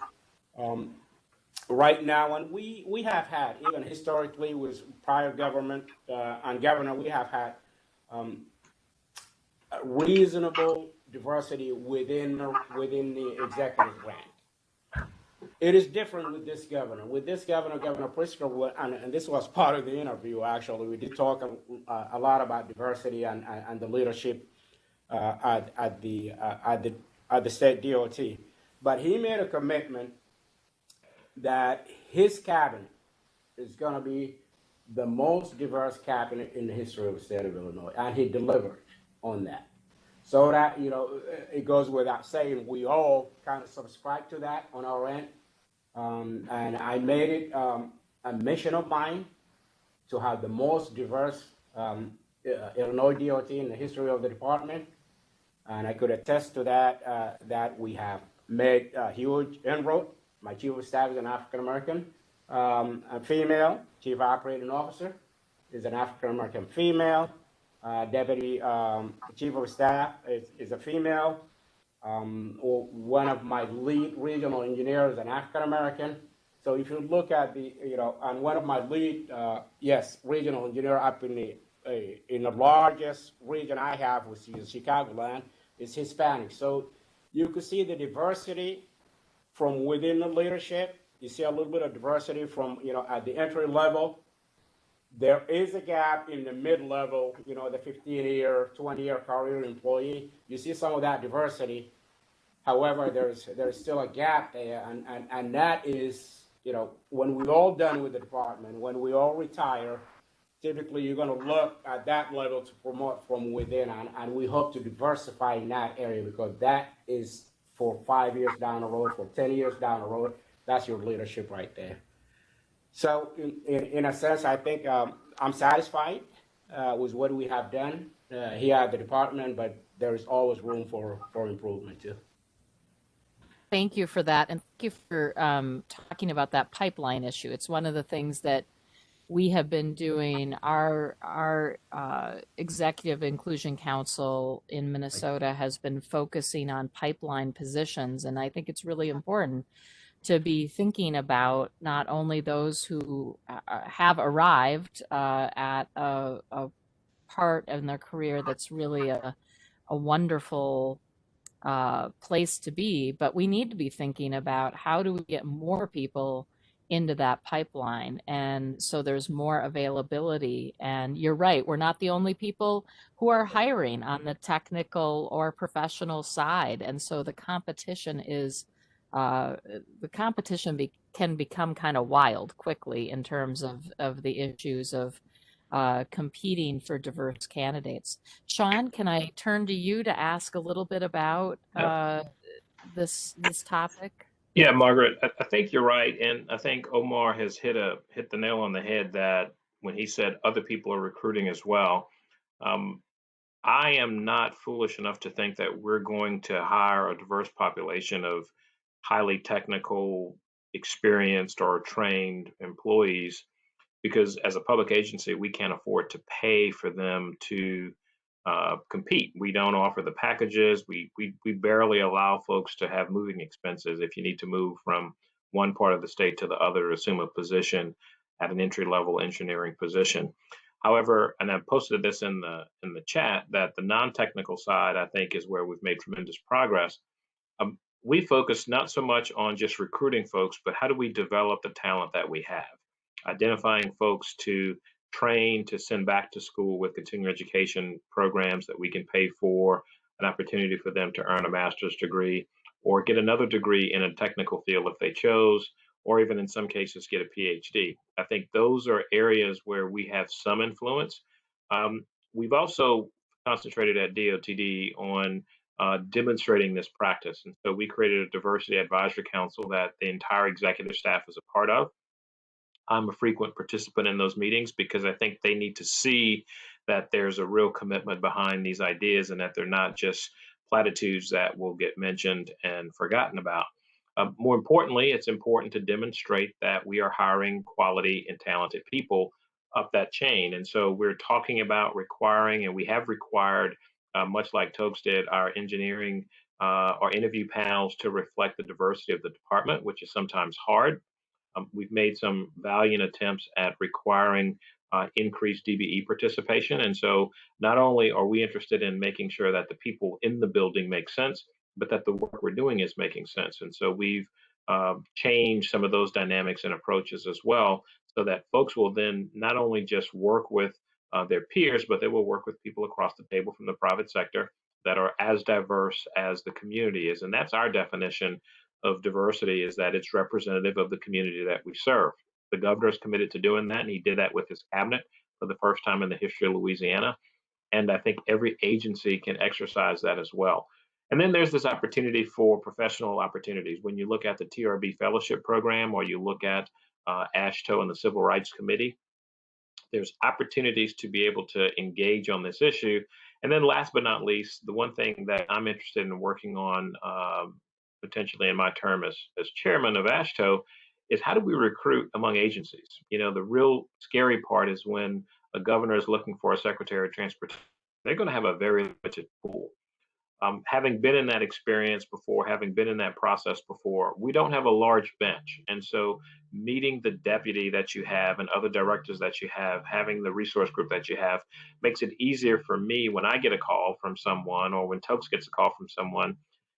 right now, and we have had, even historically with prior government and governor, we have had reasonable diversity within the executive branch. It is different with this governor. With this governor, Governor Pritzker, and this was part of the interview, actually, we did talk a lot about diversity and the leadership at the state DOT. But he made a commitment that his cabinet is going to be the most diverse cabinet in the history of the state of Illinois, and he delivered on that. So that, it goes without saying, we all kind of subscribe to that on our end. And I made it a mission of mine to have the most diverse Illinois DOT in the history of the department. And I could attest to that, that we have made huge inroad. My chief of staff is an African-American, a female. Chief operating officer is an African-American female. Deputy chief of staff is a female. One of my lead regional engineers is an African-American. So if you look at and one of my lead, regional engineer up in the largest region I have, which is Chicagoland, is Hispanic. So you could see the diversity from within the leadership. You see a little bit of diversity from, at the entry level. There is a gap in the mid-level, the 15-year, 20-year career employee. You see some of that diversity. However, there's still a gap there, and that is, when we're all done with the department, when we all retire, typically you're going to look at that level to promote from within, and we hope to diversify in that area, because that is for 5 years down the road, for 10 years down the road. That's your leadership right there. So in a sense, I think I'm satisfied with what we have done here at the department, but there is always room for improvement too. Thank you for that. And thank you for talking about that pipeline issue. It's one of the things that we have been doing. Our Executive Inclusion Council in Minnesota has been focusing on pipeline positions. And I think it's really important to be thinking about not only those who have arrived at a part in their career that's really a wonderful place to be, but we need to be thinking about how do we get more people into that pipeline. And so there's more availability. And you're right, we're not the only people who are hiring on the technical or professional side. And so the competition is can become kind of wild quickly in terms of the issues of competing for diverse candidates. Shawn, can I turn to you to ask a little bit about this topic? Yeah, Margaret, I think you're right, and I think Omar has hit the nail on the head that when he said other people are recruiting as well. I am not foolish enough to think that we're going to hire a diverse population of highly technical, experienced, or trained employees, because as a public agency, we can't afford to pay for them to compete. We don't offer the packages. We barely allow folks to have moving expenses if you need to move from one part of the state to the other to assume a position at an entry-level engineering position. However, and I posted this in the chat, that the non-technical side, I think, is where we've made tremendous progress. We focus not so much on just recruiting folks, but how do we develop the talent that we have? Identifying folks to train, to send back to school with continuing education programs that we can pay for, an opportunity for them to earn a master's degree or get another degree in a technical field if they chose, or even in some cases get a PhD. I think those are areas where we have some influence. We've also concentrated at DOTD on demonstrating this practice. And so we created a diversity advisory council that the entire executive staff is a part of. I'm a frequent participant in those meetings because I think they need to see that there's a real commitment behind these ideas and that they're not just platitudes that will get mentioned and forgotten about. More importantly, it's important to demonstrate that we are hiring quality and talented people up that chain. And so we're talking about requiring, and we have required, much like Toks did, our engineering or interview panels to reflect the diversity of the department, which is sometimes hard. We've made some valiant attempts at requiring increased DBE participation. And so not only are we interested in making sure that the people in the building make sense, but that the work we're doing is making sense. And so we've changed some of those dynamics and approaches as well, so that folks will then not only just work with their peers, but they will work with people across the table from the private sector that are as diverse as the community is. And that's our definition of diversity, is that it's representative of the community that we serve. The governor is committed to doing that, and he did that with his cabinet for the first time in the history of Louisiana. And I think every agency can exercise that as well. And then there's this opportunity for professional opportunities. When you look at the TRB Fellowship Program, or you look at AASHTO and the Civil Rights Committee, there's opportunities to be able to engage on this issue. And then last but not least, the one thing that I'm interested in working on potentially in my term as chairman of AASHTO is, how do we recruit among agencies? You know, the real scary part is when a governor is looking for a secretary of transportation, they're going to have a very limited pool. Having been in that experience before, having been in that process before, we don't have a large bench. And so meeting the deputy that you have and other directors that you have, having the resource group that you have, makes it easier for me when I get a call from someone, or when Toks gets a call from someone,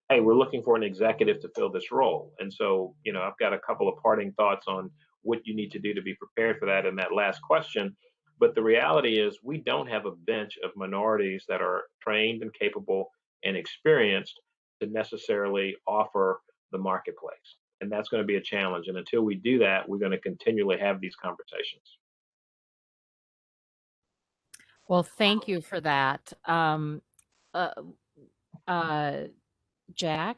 hey, we're looking for an executive to fill this role. And so, you know, I've got a couple of parting thoughts on what you need to do to be prepared for that in that last question. But the reality is, we don't have a bench of minorities that are trained and capable and experienced to necessarily offer the marketplace. And that's going to be a challenge. And until we do that, we're going to continually have these conversations. Well, thank you for that. Jack,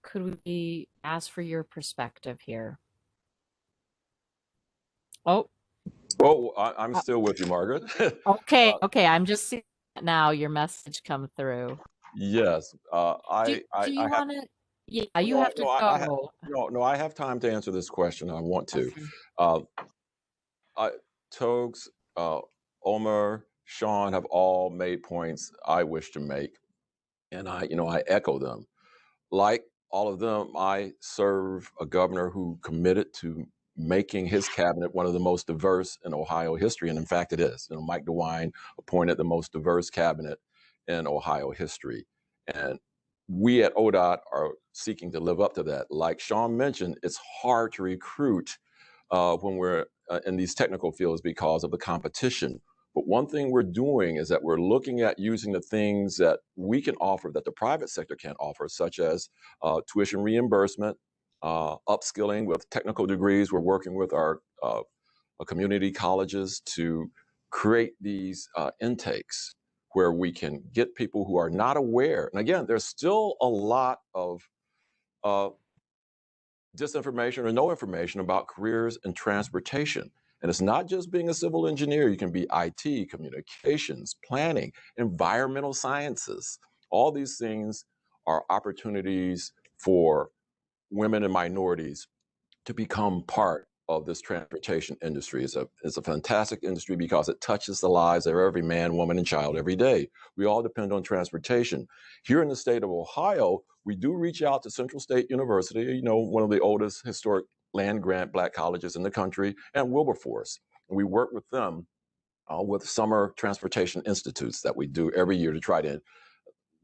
could we ask for your perspective here? Oh, I'm still with you, Margaret. okay. Okay. I'm just seeing now your message come through. Yes. Do you want to? Yeah, you have to go. I have time to answer this question. I want to. Okay. Toks, Omer, Shawn have all made points I wish to make, and I echo them. Like all of them, I serve a governor who committed to making his cabinet one of the most diverse in Ohio history, and in fact, it is. You know, Mike DeWine appointed the most diverse cabinet in Ohio history, and we at ODOT are seeking to live up to that. Like Shawn mentioned, it's hard to recruit when we're in these technical fields because of the competition. But one thing we're doing is that we're looking at using the things that we can offer that the private sector can't offer, such as tuition reimbursement, upskilling with technical degrees. We're working with our community colleges to create these intakes where we can get people who are not aware. And again, there's still a lot of disinformation or no information about careers in transportation. And it's not just being a civil engineer. You can be IT, communications, planning, environmental sciences. All these things are opportunities for women and minorities to become part of this transportation industry. It's a fantastic industry because it touches the lives of every man, woman, and child every day. We all depend on transportation. Here in the state of Ohio, we do reach out to Central State University, you know, one of the oldest historic land grant Black colleges in the country, and Wilberforce. And we work with them with summer transportation institutes that we do every year to try to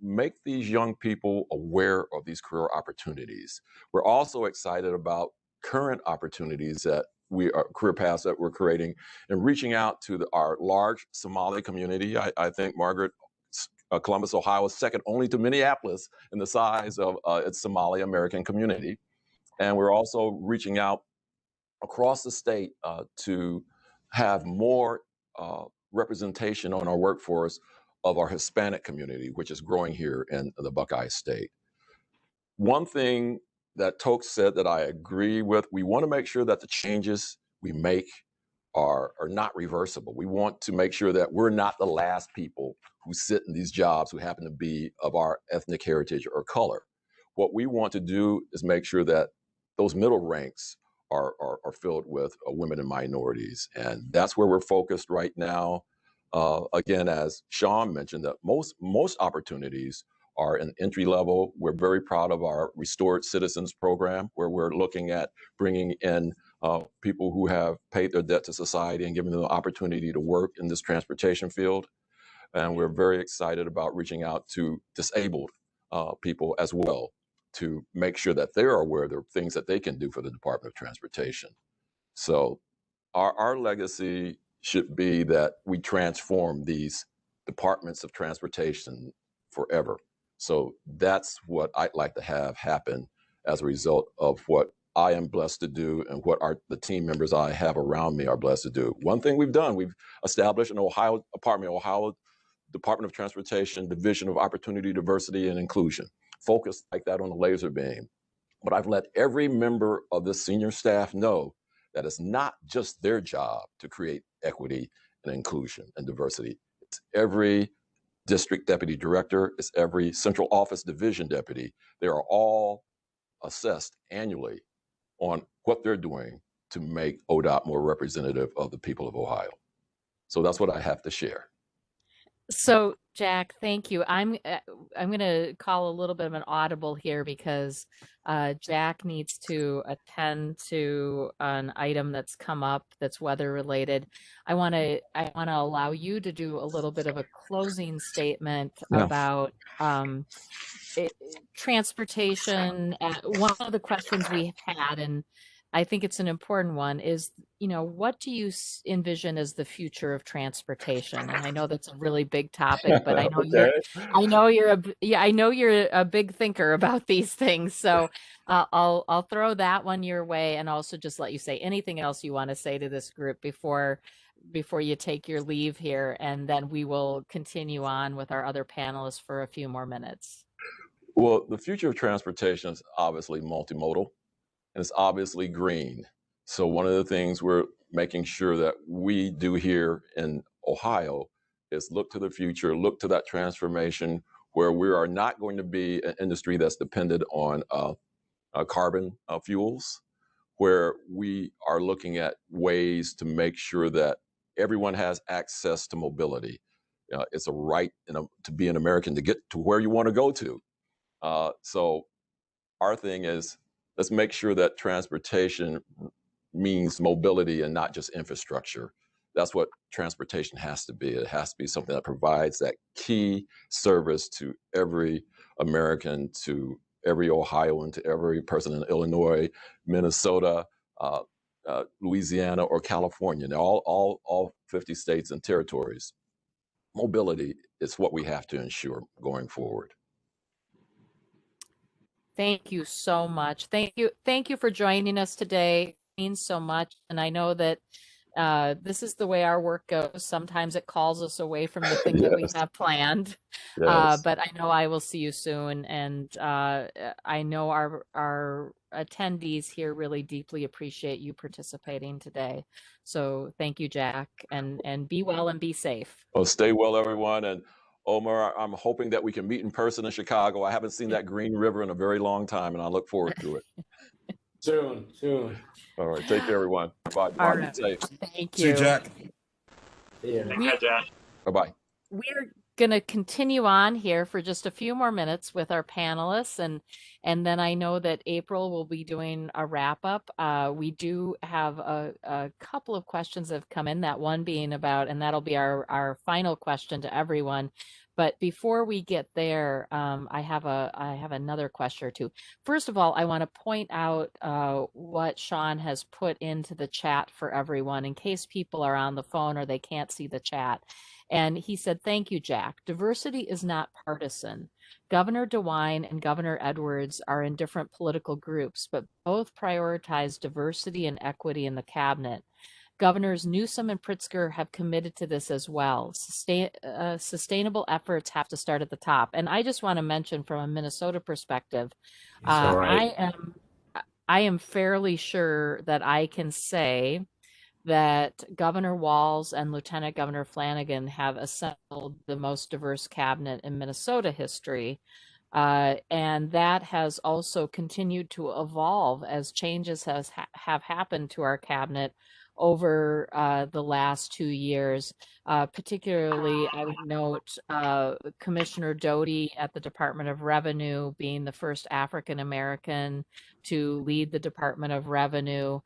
make these young people aware of these career opportunities. We're also excited about current opportunities that career paths that we're creating and reaching out to our large Somali community. I think, Margaret, Columbus, Ohio is second only to Minneapolis in the size of its Somali American community. And we're also reaching out across the state to have more representation on our workforce of our Hispanic community, which is growing here in the Buckeye State. One thing that Toks said that I agree with, we want to make sure that the changes we make are not reversible. We want to make sure that we're not the last people who sit in these jobs who happen to be of our ethnic heritage or color. What we want to do is make sure that those middle ranks are filled with women and minorities. And that's where we're focused right now. Again, as Shawn mentioned, that most opportunities are in entry level. We're very proud of our Restored Citizens program, where we're looking at bringing in people who have paid their debt to society and giving them the opportunity to work in this transportation field. And we're very excited about reaching out to disabled people as well to make sure that they're aware of the things that they can do for the Department of Transportation. So our legacy should be that we transform these departments of transportation forever. So that's what I'd like to have happen as a result of what I am blessed to do and what the team members I have around me are blessed to do. One thing we've done, we've established an Ohio Department of Transportation Division of Opportunity, Diversity, and Inclusion, focused like that on the laser beam. But I've let every member of the senior staff know that it's not just their job to create equity and inclusion and diversity. It's every district deputy director, it's every central office division deputy. They are all assessed annually on what they're doing to make ODOT more representative of the people of Ohio. So that's what I have to share. So, Jack, thank you. I'm going to call a little bit of an audible here because Jack needs to attend to an item that's come up that's weather related. I want to allow you to do a little bit of a closing statement about transportation. One of the questions we've had, and I think it's an important one, is, what do you envision as the future of transportation? And I know that's a really big topic, but I know you're a big thinker about these things. So I'll throw that one your way, and also just let you say anything else you want to say to this group before you take your leave here, and then we will continue on with our other panelists for a few more minutes. Well, the future of transportation is obviously multimodal, and it's obviously green. So one of the things we're making sure that we do here in Ohio is look to the future, look to that transformation where we are not going to be an industry that's dependent on carbon fuels, where we are looking at ways to make sure that everyone has access to mobility. It's a right to be an American to get to where you want to go to. So our thing is, let's make sure that transportation means mobility and not just infrastructure. That's what transportation has to be. It has to be something that provides that key service to every American, to every Ohioan, to every person in Illinois, Minnesota, Louisiana, or California. Now, all 50 states and territories. Mobility is what we have to ensure going forward. Thank you so much. Thank you for joining us today. It means so much. And I know that this is the way our work goes. Sometimes it calls us away from the thing that we have planned. Yes. But I know I will see you soon. And I know our attendees here really deeply appreciate you participating today. So thank you, Jack, and be well and be safe. Well, stay well, everyone. And Omar, I'm hoping that we can meet in person in Chicago. I haven't seen that Green River in a very long time, and I look forward to it. Soon. All right. Take care, everyone. Bye. All Be right. safe. Thank See you, you. Jack. Yeah. Take care, Jack. Bye-bye. We're going to continue on here for just a few more minutes with our panelists, and then I know that April will be doing a wrap up. We do have a couple of questions that have come in, that one being about, and that'll be our final question to everyone. But before we get there, I have another question or two. First of all, I want to point out what Shawn has put into the chat for everyone in case people are on the phone or they can't see the chat. And he said, "Thank you, Jack. Diversity is not partisan. Governor DeWine and Governor Edwards are in different political groups, but both prioritize diversity and equity in the cabinet. Governors Newsom and Pritzker have committed to this as well. Sustainable efforts have to start at the top. And I just want to mention from a Minnesota perspective, All right. I am fairly sure that I can say that Governor Walz and Lieutenant Governor Flanagan have assembled the most diverse cabinet in Minnesota history. And that has also continued to evolve as changes have happened to our cabinet over the last 2 years. Particularly, I would note Commissioner Doty at the Department of Revenue being the first African American to lead the Department of Revenue.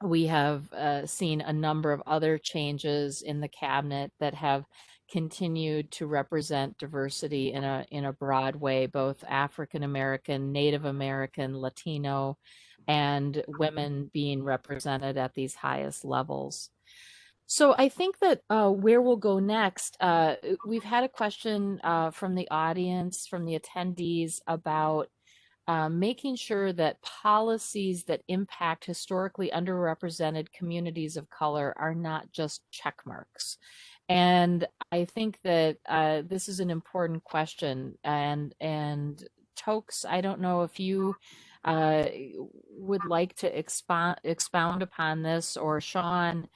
We have seen a number of other changes in the cabinet that have continued to represent diversity in a broad way, both African American, Native American, Latino, and women being represented at these highest levels. So I think that where we'll go next, we've had a question from the audience, from the attendees about making sure that policies that impact historically underrepresented communities of color are not just check marks. And I think that this is an important question. And Toks, I don't know if you would like to expound upon this, or Shawn,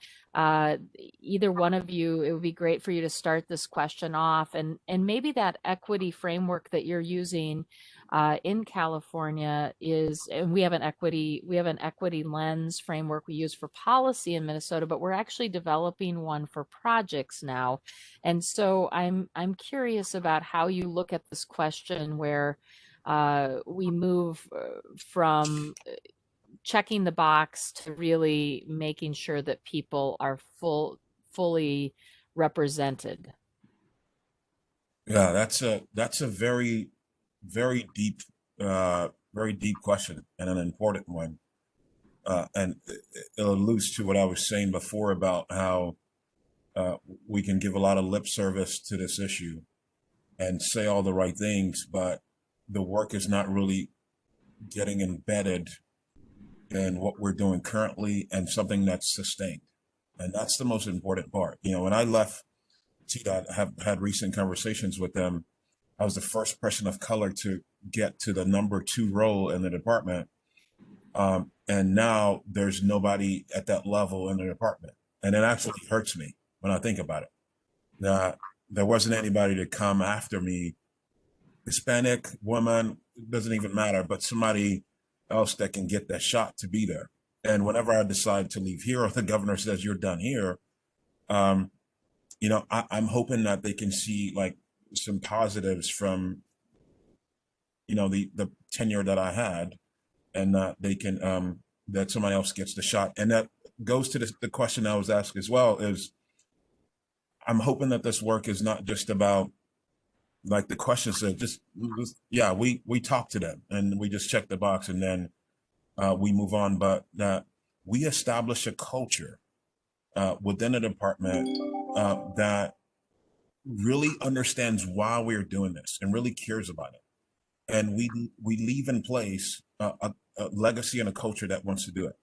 either one of you, it would be great for you to start this question off, and maybe that equity framework that you're using in California is, and we have an equity lens framework we use for policy in Minnesota, but we're actually developing one for projects now. And so I'm curious about how you look at this question where we move from checking the box to really making sure that people are fully represented. Yeah, that's a very, very deep question, and an important one. And it alludes to what I was saying before about how we can give a lot of lip service to this issue and say all the right things, but the work is not really getting embedded in what we're doing currently and something that's sustained. And that's the most important part. You know, when I left TDOT, I have had recent conversations with them. I was the first person of color to get to the #2 role in the department. And now there's nobody at that level in the department. And it actually hurts me when I think about it. There wasn't anybody to come after me, Hispanic, woman, it doesn't even matter, but somebody else that can get that shot to be there. And whenever I decide to leave here, or the governor says you're done here, you know, I'm hoping that they can see like some positives from, you know, the tenure that I had, and that they can, that somebody else gets the shot. And that goes to the question I was asked as well, is I'm hoping that this work is not just about, like the question said, yeah, we talk to them and we just check the box and then we move on, but that we establish a culture within a department that really understands why we're doing this and really cares about it. And we leave in place a legacy and a culture that wants to do it.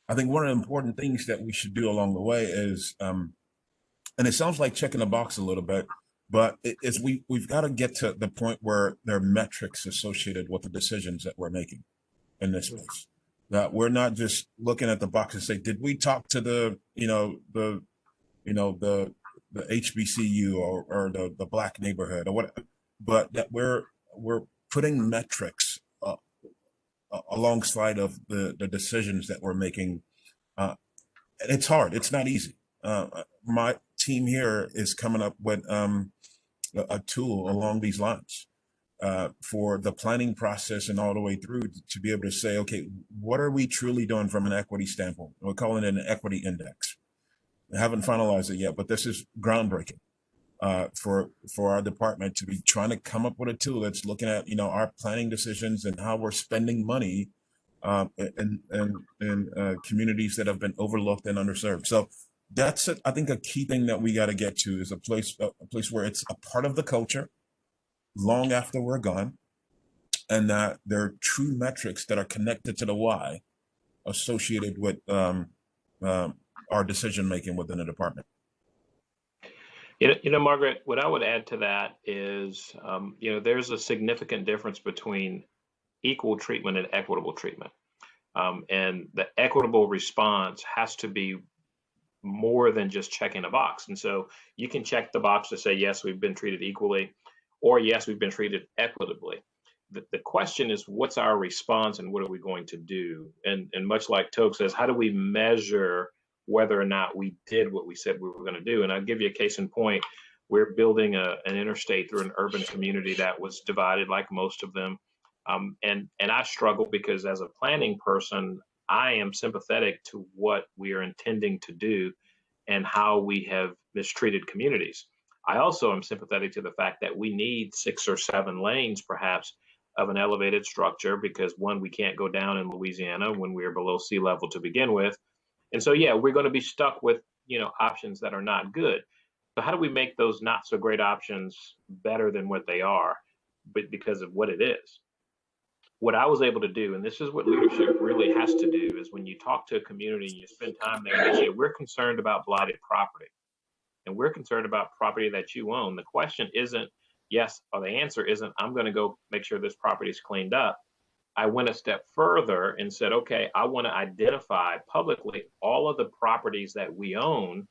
I think one of the important things that we should do along the way is, and it sounds like checking the box a little bit, but we've got to get to the point where there are metrics associated with the decisions that we're making in this space. That we're not just looking at the box and say, did we talk to the HBCU or the Black neighborhood or what? But that we're putting metrics alongside of the decisions that we're making. And it's hard. It's not easy. My team here is coming up with a tool along these lines for the planning process and all the way through to be able to say, okay, what are we truly doing from an equity standpoint? We're calling it an equity index. I haven't finalized it yet, but this is groundbreaking for our department to be trying to come up with a tool that's looking at, you know, our planning decisions and how we're spending money in communities that have been overlooked and underserved. So that's I think a key thing that we got to get to is a place where it's a part of the culture long after we're gone, and that there are true metrics that are connected to the why associated with our decision making within the department. Margaret, what I would add to that is, there's a significant difference between equal treatment and equitable treatment. And the equitable response has to be more than just checking a box. And so you can check the box to say, yes, we've been treated equally, or yes, we've been treated equitably. The question is, what's our response and what are we going to do? And much like Toks says, how do we measure whether or not we did what we said we were going to do? And I'll give you a case in point. We're building an interstate through an urban community that was divided, like most of them. And I struggle because as a planning person, I am sympathetic to what we are intending to do and how we have mistreated communities. I also am sympathetic to the fact that we need 6 or 7 lanes, perhaps, of an elevated structure because, one, we can't go down in Louisiana when we are below sea level to begin with. And so, yeah, we're going to be stuck with, options that are not good. So how do we make those not so great options better than what they are, but because of what it is? What I was able to do, and this is what leadership really has to do, is when you talk to a community and you spend time there and they say, we're concerned about blighted property and we're concerned about property that you own. The question isn't yes, or the answer isn't, I'm going to go make sure this property is cleaned up. I went a step further and said, okay, I want to identify publicly all of the properties that we own,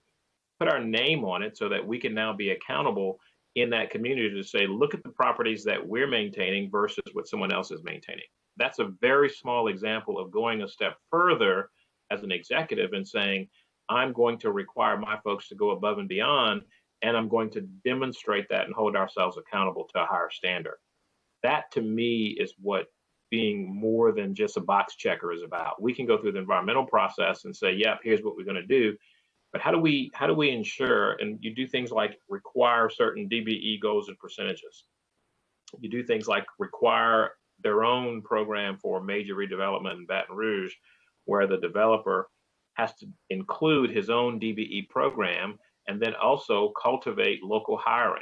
put our name on it so that we can now be accountable in that community to say, look at the properties that we're maintaining versus what someone else is maintaining. That's a very small example of going a step further as an executive and saying, I'm going to require my folks to go above and beyond, and I'm going to demonstrate that and hold ourselves accountable to a higher standard. That to me is what being more than just a box checker is about. We can go through the environmental process and say, yep, here's what we're going to do. But how do we ensure, and you do things like require certain DBE goals and percentages. You do things like require their own program for major redevelopment in Baton Rouge, where the developer has to include his own DBE program and then also cultivate local hirings.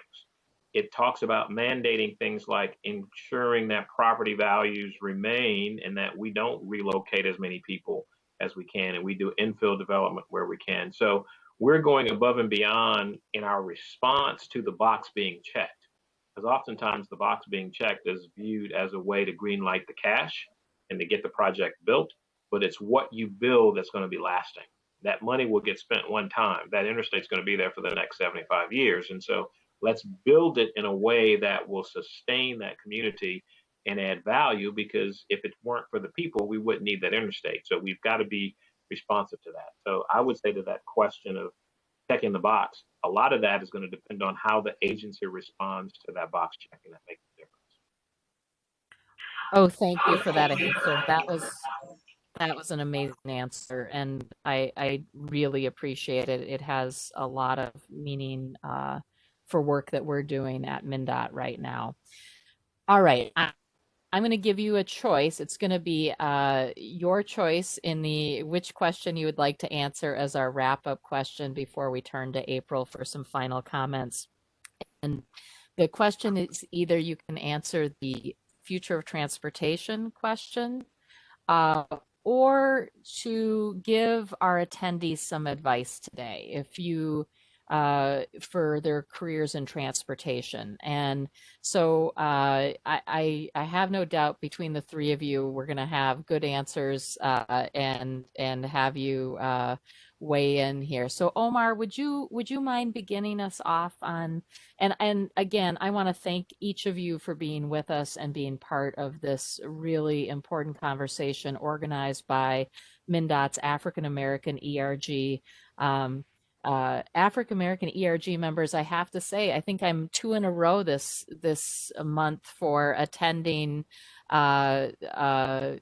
It talks about mandating things like ensuring that property values remain and that we don't relocate as many people as we can, and we do infill development where we can. So we're going above and beyond in our response to the box being checked, because oftentimes the box being checked is viewed as a way to green light the cash and to get the project built, but it's what you build that's going to be lasting. That money will get spent one time. That interstate's going to be there for the next 75 years. And so let's build it in a way that will sustain that community and add value, because if it weren't for the people, we wouldn't need that interstate. So we've got to be responsive to that. So I would say to that question of checking the box, a lot of that is going to depend on how the agency responds to that box checking. That makes a difference. Oh, thank you for that answer. That was an amazing answer, and I really appreciate it. It has a lot of meaning for work that we're doing at MnDOT right now. All right, I'm going to give you a choice. It's going to be your choice in which question you would like to answer as our wrap-up question before we turn to April for some final comments. And the question is either you can answer the future of transportation question, or to give our attendees some advice today, if you for their careers in transportation. And so I have no doubt between the three of you, we're going to have good answers and have you weigh in here. So Omar, would you mind beginning us off on, and again, I want to thank each of you for being with us and being part of this really important conversation organized by MnDOT's African American ERG. African American ERG members, I have to say, I think I'm 2 in a row this month for attending AAERG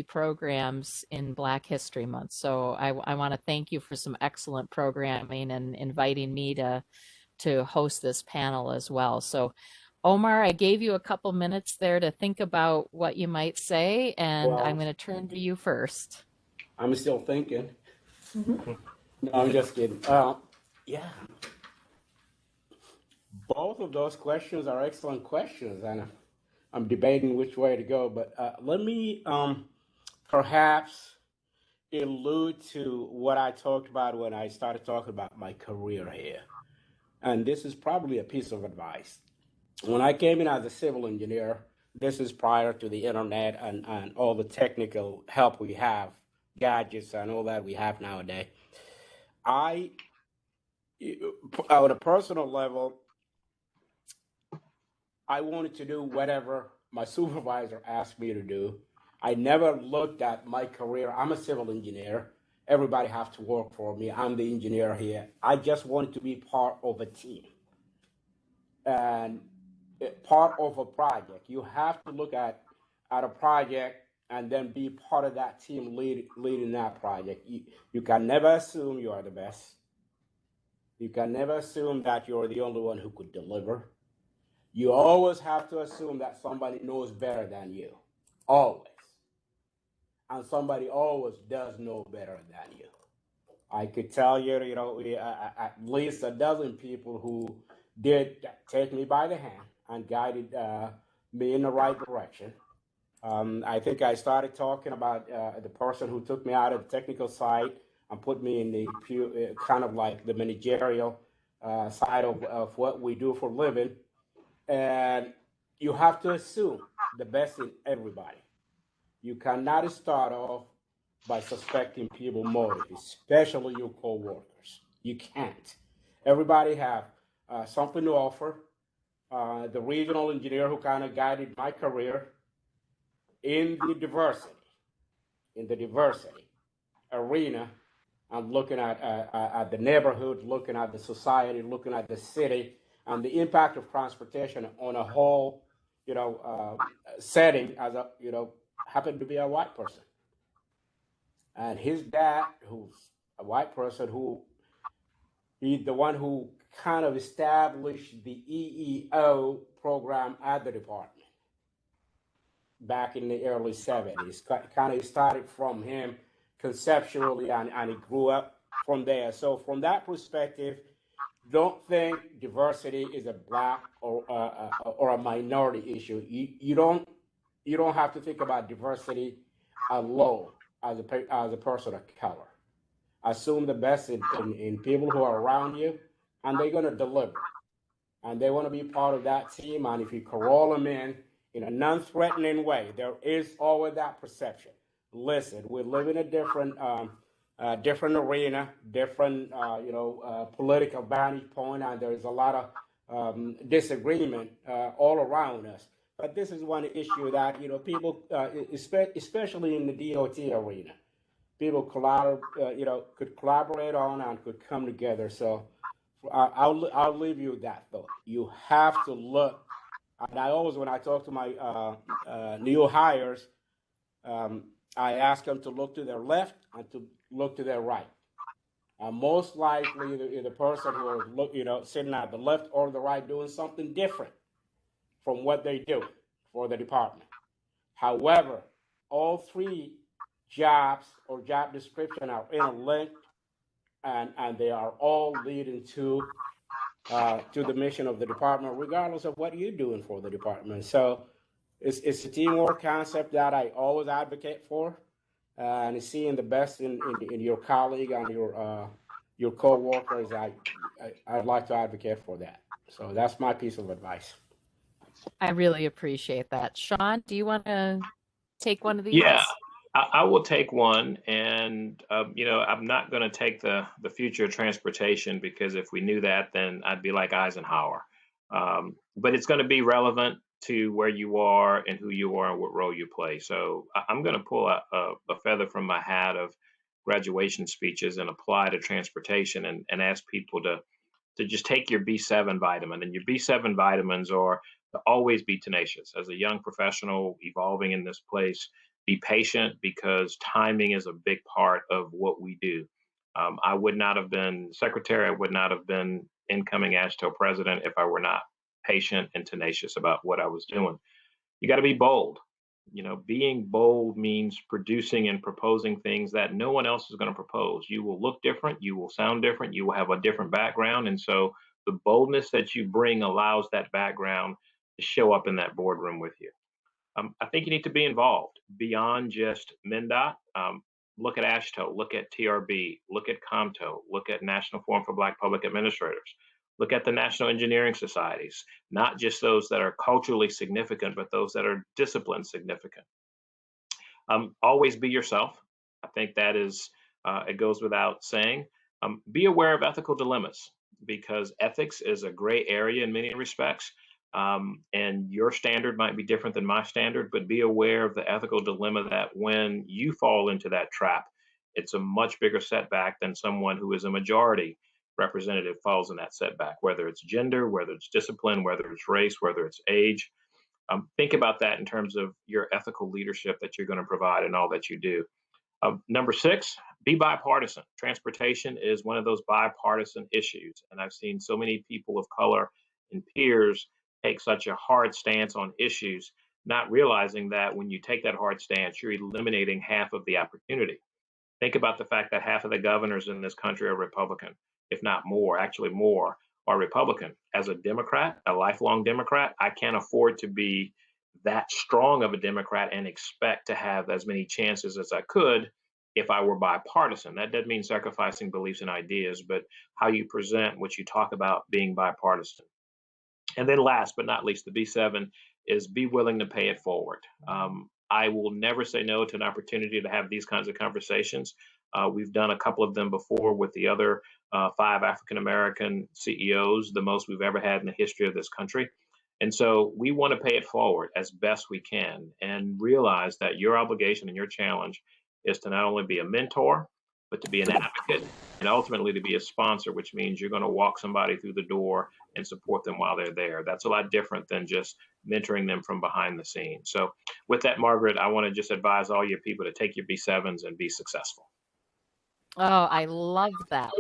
programs in Black History Month. So I want to thank you for some excellent programming and inviting me to host this panel as well. So Omar, I gave you a couple minutes there to think about what you might say, and I'm going to turn to you first. I'm still thinking. No, I'm just kidding. Yeah. Both of those questions are excellent questions, and I'm debating which way to go. But let me perhaps allude to what I talked about when I started talking about my career here. And this is probably a piece of advice. When I came in as a civil engineer, this is prior to the internet and all the technical help we have, gadgets and all that we have nowadays. On a personal level, I wanted to do whatever my supervisor asked me to do. I never looked at my career. I'm a civil engineer. Everybody has to work for me. I'm the engineer here. I just wanted to be part of a team and part of a project. You have to look at a project and then be part of that team leading that project. You can never assume you are the best. You can never assume that you're the only one who could deliver. You always have to assume that somebody knows better than you, always. And somebody always does know better than you. I could tell you, at least a dozen people who did take me by the hand and guided me in the right direction. I think I started talking about the person who took me out of the technical side and put me in the kind of like the managerial side of what we do for a living. And you have to assume the best in everybody. You cannot start off by suspecting people motive, especially your co-workers. You can't. Everybody have something to offer. The regional engineer who kind of guided my career in the diversity arena, I'm looking at the neighborhood, looking at the society, looking at the city, and the impact of transportation on a whole, setting. As happened to be a white person, and his dad, who's a white person, he's the one who kind of established the EEO program at the department back in the early 70s. Kind of started from him conceptually, and it grew up from there. So from that perspective, don't think diversity is a black or a minority issue. You don't have to think about diversity alone as a person of color. Assume the best in people who are around you, and they're going to deliver. And they want to be part of that team. And if you call them in a non-threatening way, there is always that perception. Listen, we live in a different arena, different political vantage point, and there's a lot of disagreement all around us. But this is one issue that people, especially in the DOT arena, people could collaborate on and could come together. So I'll leave you with that thought. You have to look. And I always, when I talk to my new hires, I ask them to look to their left and to look to their right. Most likely, the person who is sitting at the left or the right doing something different from what they do for the department. However, all three jobs or job description are interlinked, and they are all leading to the mission of the department, regardless of what you're doing for the department. So it's a teamwork concept that I always advocate for, and seeing the best in your colleague and your co-workers. I'd like to advocate for that. So that's my piece of advice. I really appreciate that. Shawn, do you want to take one of these? Yeah, I will take one. And, I'm not going to take the future of transportation, because if we knew that, then I'd be like Eisenhower. But it's going to be relevant to where you are and who you are and what role you play. So I'm going to pull a feather from my hat of graduation speeches and apply to transportation, and ask people to just take your B7 vitamin. And your B7 vitamins are to always be tenacious. As a young professional evolving in this place, be patient, because timing is a big part of what we do. I would not have been secretary. I would not have been incoming ASHTO president if I were not patient and tenacious about what I was doing. You got to be bold. Being bold means producing and proposing things that no one else is going to propose. You will look different. You will sound different. You will have a different background. And so the boldness that you bring allows that background to show up in that boardroom with you. I think you need to be involved beyond just MnDOT. look at ASHTO, look at TRB, look at COMTO, look at National Forum for Black Public Administrators, look at the National Engineering Societies, not just those that are culturally significant, but those that are discipline significant. Always be yourself. I think that is, it goes without saying. Be aware of ethical dilemmas, because ethics is a gray area in many respects. And your standard might be different than my standard, but be aware of the ethical dilemma that when you fall into that trap, it's a much bigger setback than someone who is a majority representative falls in that setback, whether it's gender, whether it's discipline, whether it's race, whether it's age. Think about that in terms of your ethical leadership that you're going to provide in all that you do. Number 6, be bipartisan. Transportation is one of those bipartisan issues. And I've seen so many people of color and peers take such a hard stance on issues, not realizing that when you take that hard stance, you're eliminating half of the opportunity. Think about the fact that half of the governors in this country are Republican, if not more, actually more, are Republican. As a Democrat, a lifelong Democrat, I can't afford to be that strong of a Democrat and expect to have as many chances as I could if I were bipartisan. That doesn't mean sacrificing beliefs and ideas, but how you present what you talk about being bipartisan. And then last but not least, the B7 is be willing to pay it forward. I will never say no to an opportunity to have these kinds of conversations. We've done a couple of them before with the other 5 African-American CEOs, the most we've ever had in the history of this country. And so we want to pay it forward as best we can and realize that your obligation and your challenge is to not only be a mentor, but to be an advocate and ultimately to be a sponsor, which means you're going to walk somebody through the door and support them while they're there. That's a lot different than just mentoring them from behind the scenes. So with that, Margaret, I want to just advise all your people to take your B7s and be successful. Oh, I love that.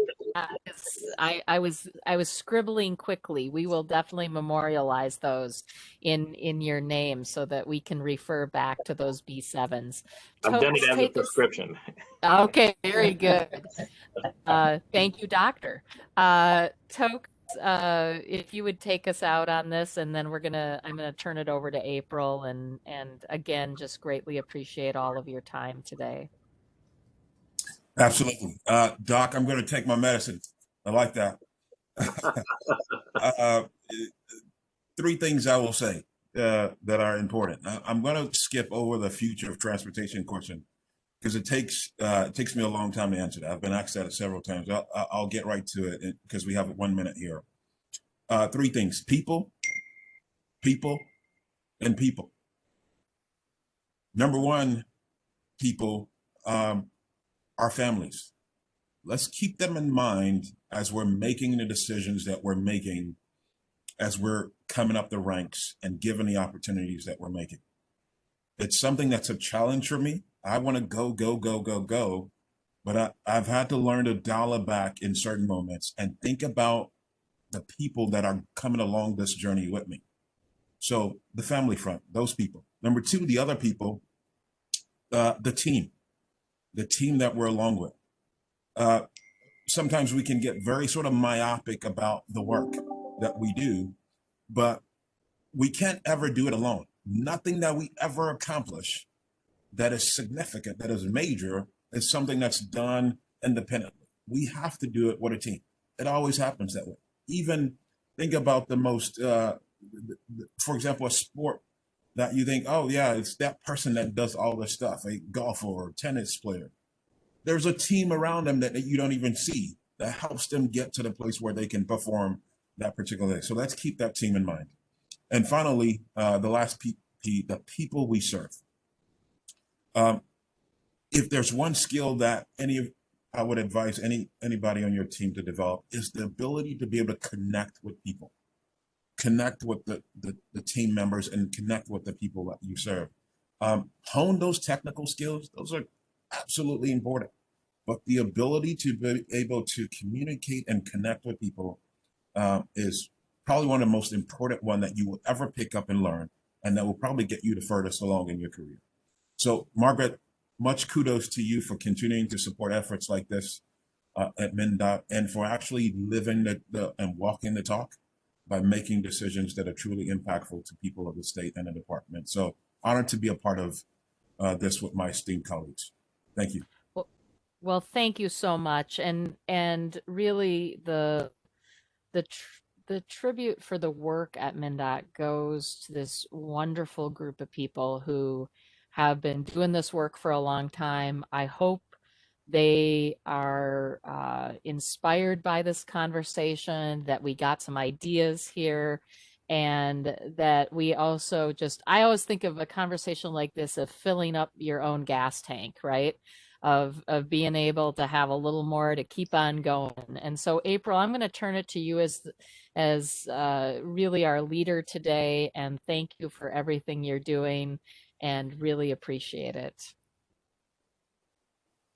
I was scribbling quickly. We will definitely memorialize those in your name so that we can refer back to those B7s. I've done it Tokes, as a take us. prescription. Okay, very good. Thank you, Doctor. Tokes, if you would take us out on this, and then I'm gonna turn it over to April, and again, just greatly appreciate all of your time today. Absolutely. Doc, I'm going to take my medicine. I like that. 3 things I will say that are important. I'm going to skip over the future of transportation question because it takes me a long time to answer that. I've been asked that several times. I'll get right to it because we have 1 minute here. 3 things: people, and people. Number 1, people. Our families. Let's keep them in mind as we're making the decisions that we're making, as we're coming up the ranks and given the opportunities that we're making. It's something that's a challenge for me. I want to go, but I've had to learn to dial it back in certain moments and think about the people that are coming along this journey with me. So the family front, those people. Number 2, the other people, the team that we're along with. Sometimes we can get very sort of myopic about the work that we do, but we can't ever do it alone. Nothing that we ever accomplish that is significant, that is major, is something that's done independently. We have to do it with a team. It always happens that way. Even think about the most, for example, a sport that you think, oh yeah, it's that person that does all this stuff, a golfer or tennis player. There's a team around them that you don't even see that helps them get to the place where they can perform that particular day. So let's keep that team in mind. And finally, the last P, the people we serve. If there's one skill that I would advise anybody on your team to develop, is the ability to be able to connect with people. Connect with the team members and connect with the people that you serve. Hone those technical skills. Those are absolutely important. But the ability to be able to communicate and connect with people is probably one of the most important one that you will ever pick up and learn, and that will probably get you the furthest along in your career. So Margaret, much kudos to you for continuing to support efforts like this at MnDOT, and for actually living and walking the talk by making decisions that are truly impactful to people of the state and the department. So honored to be a part of this with my esteemed colleagues. Thank you. Well, Well, thank you so much, and really the tr the tribute for the work at MnDOT goes to this wonderful group of people who have been doing this work for a long time. I hope they are inspired by this conversation, that we got some ideas here, and that we also just, I always think of a conversation like this of filling up your own gas tank, right? Of being able to have a little more to keep on going. And so, April, I'm going to turn it to you as really our leader today, and thank you for everything you're doing, and really appreciate it.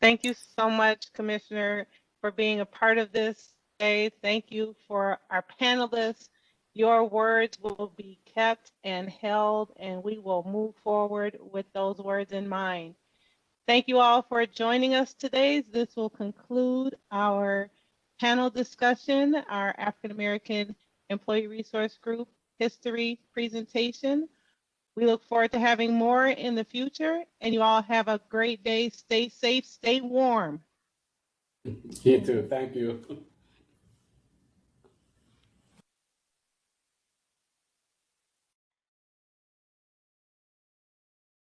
Thank you so much, Commissioner, for being a part of this day. Thank you for our panelists. Your words will be kept and held, and we will move forward with those words in mind. Thank you all for joining us today. This will conclude our panel discussion, our African American Employee Resource Group history presentation. We look forward to having more in the future, and you all have a great day. Stay safe, stay warm. You too. Thank you.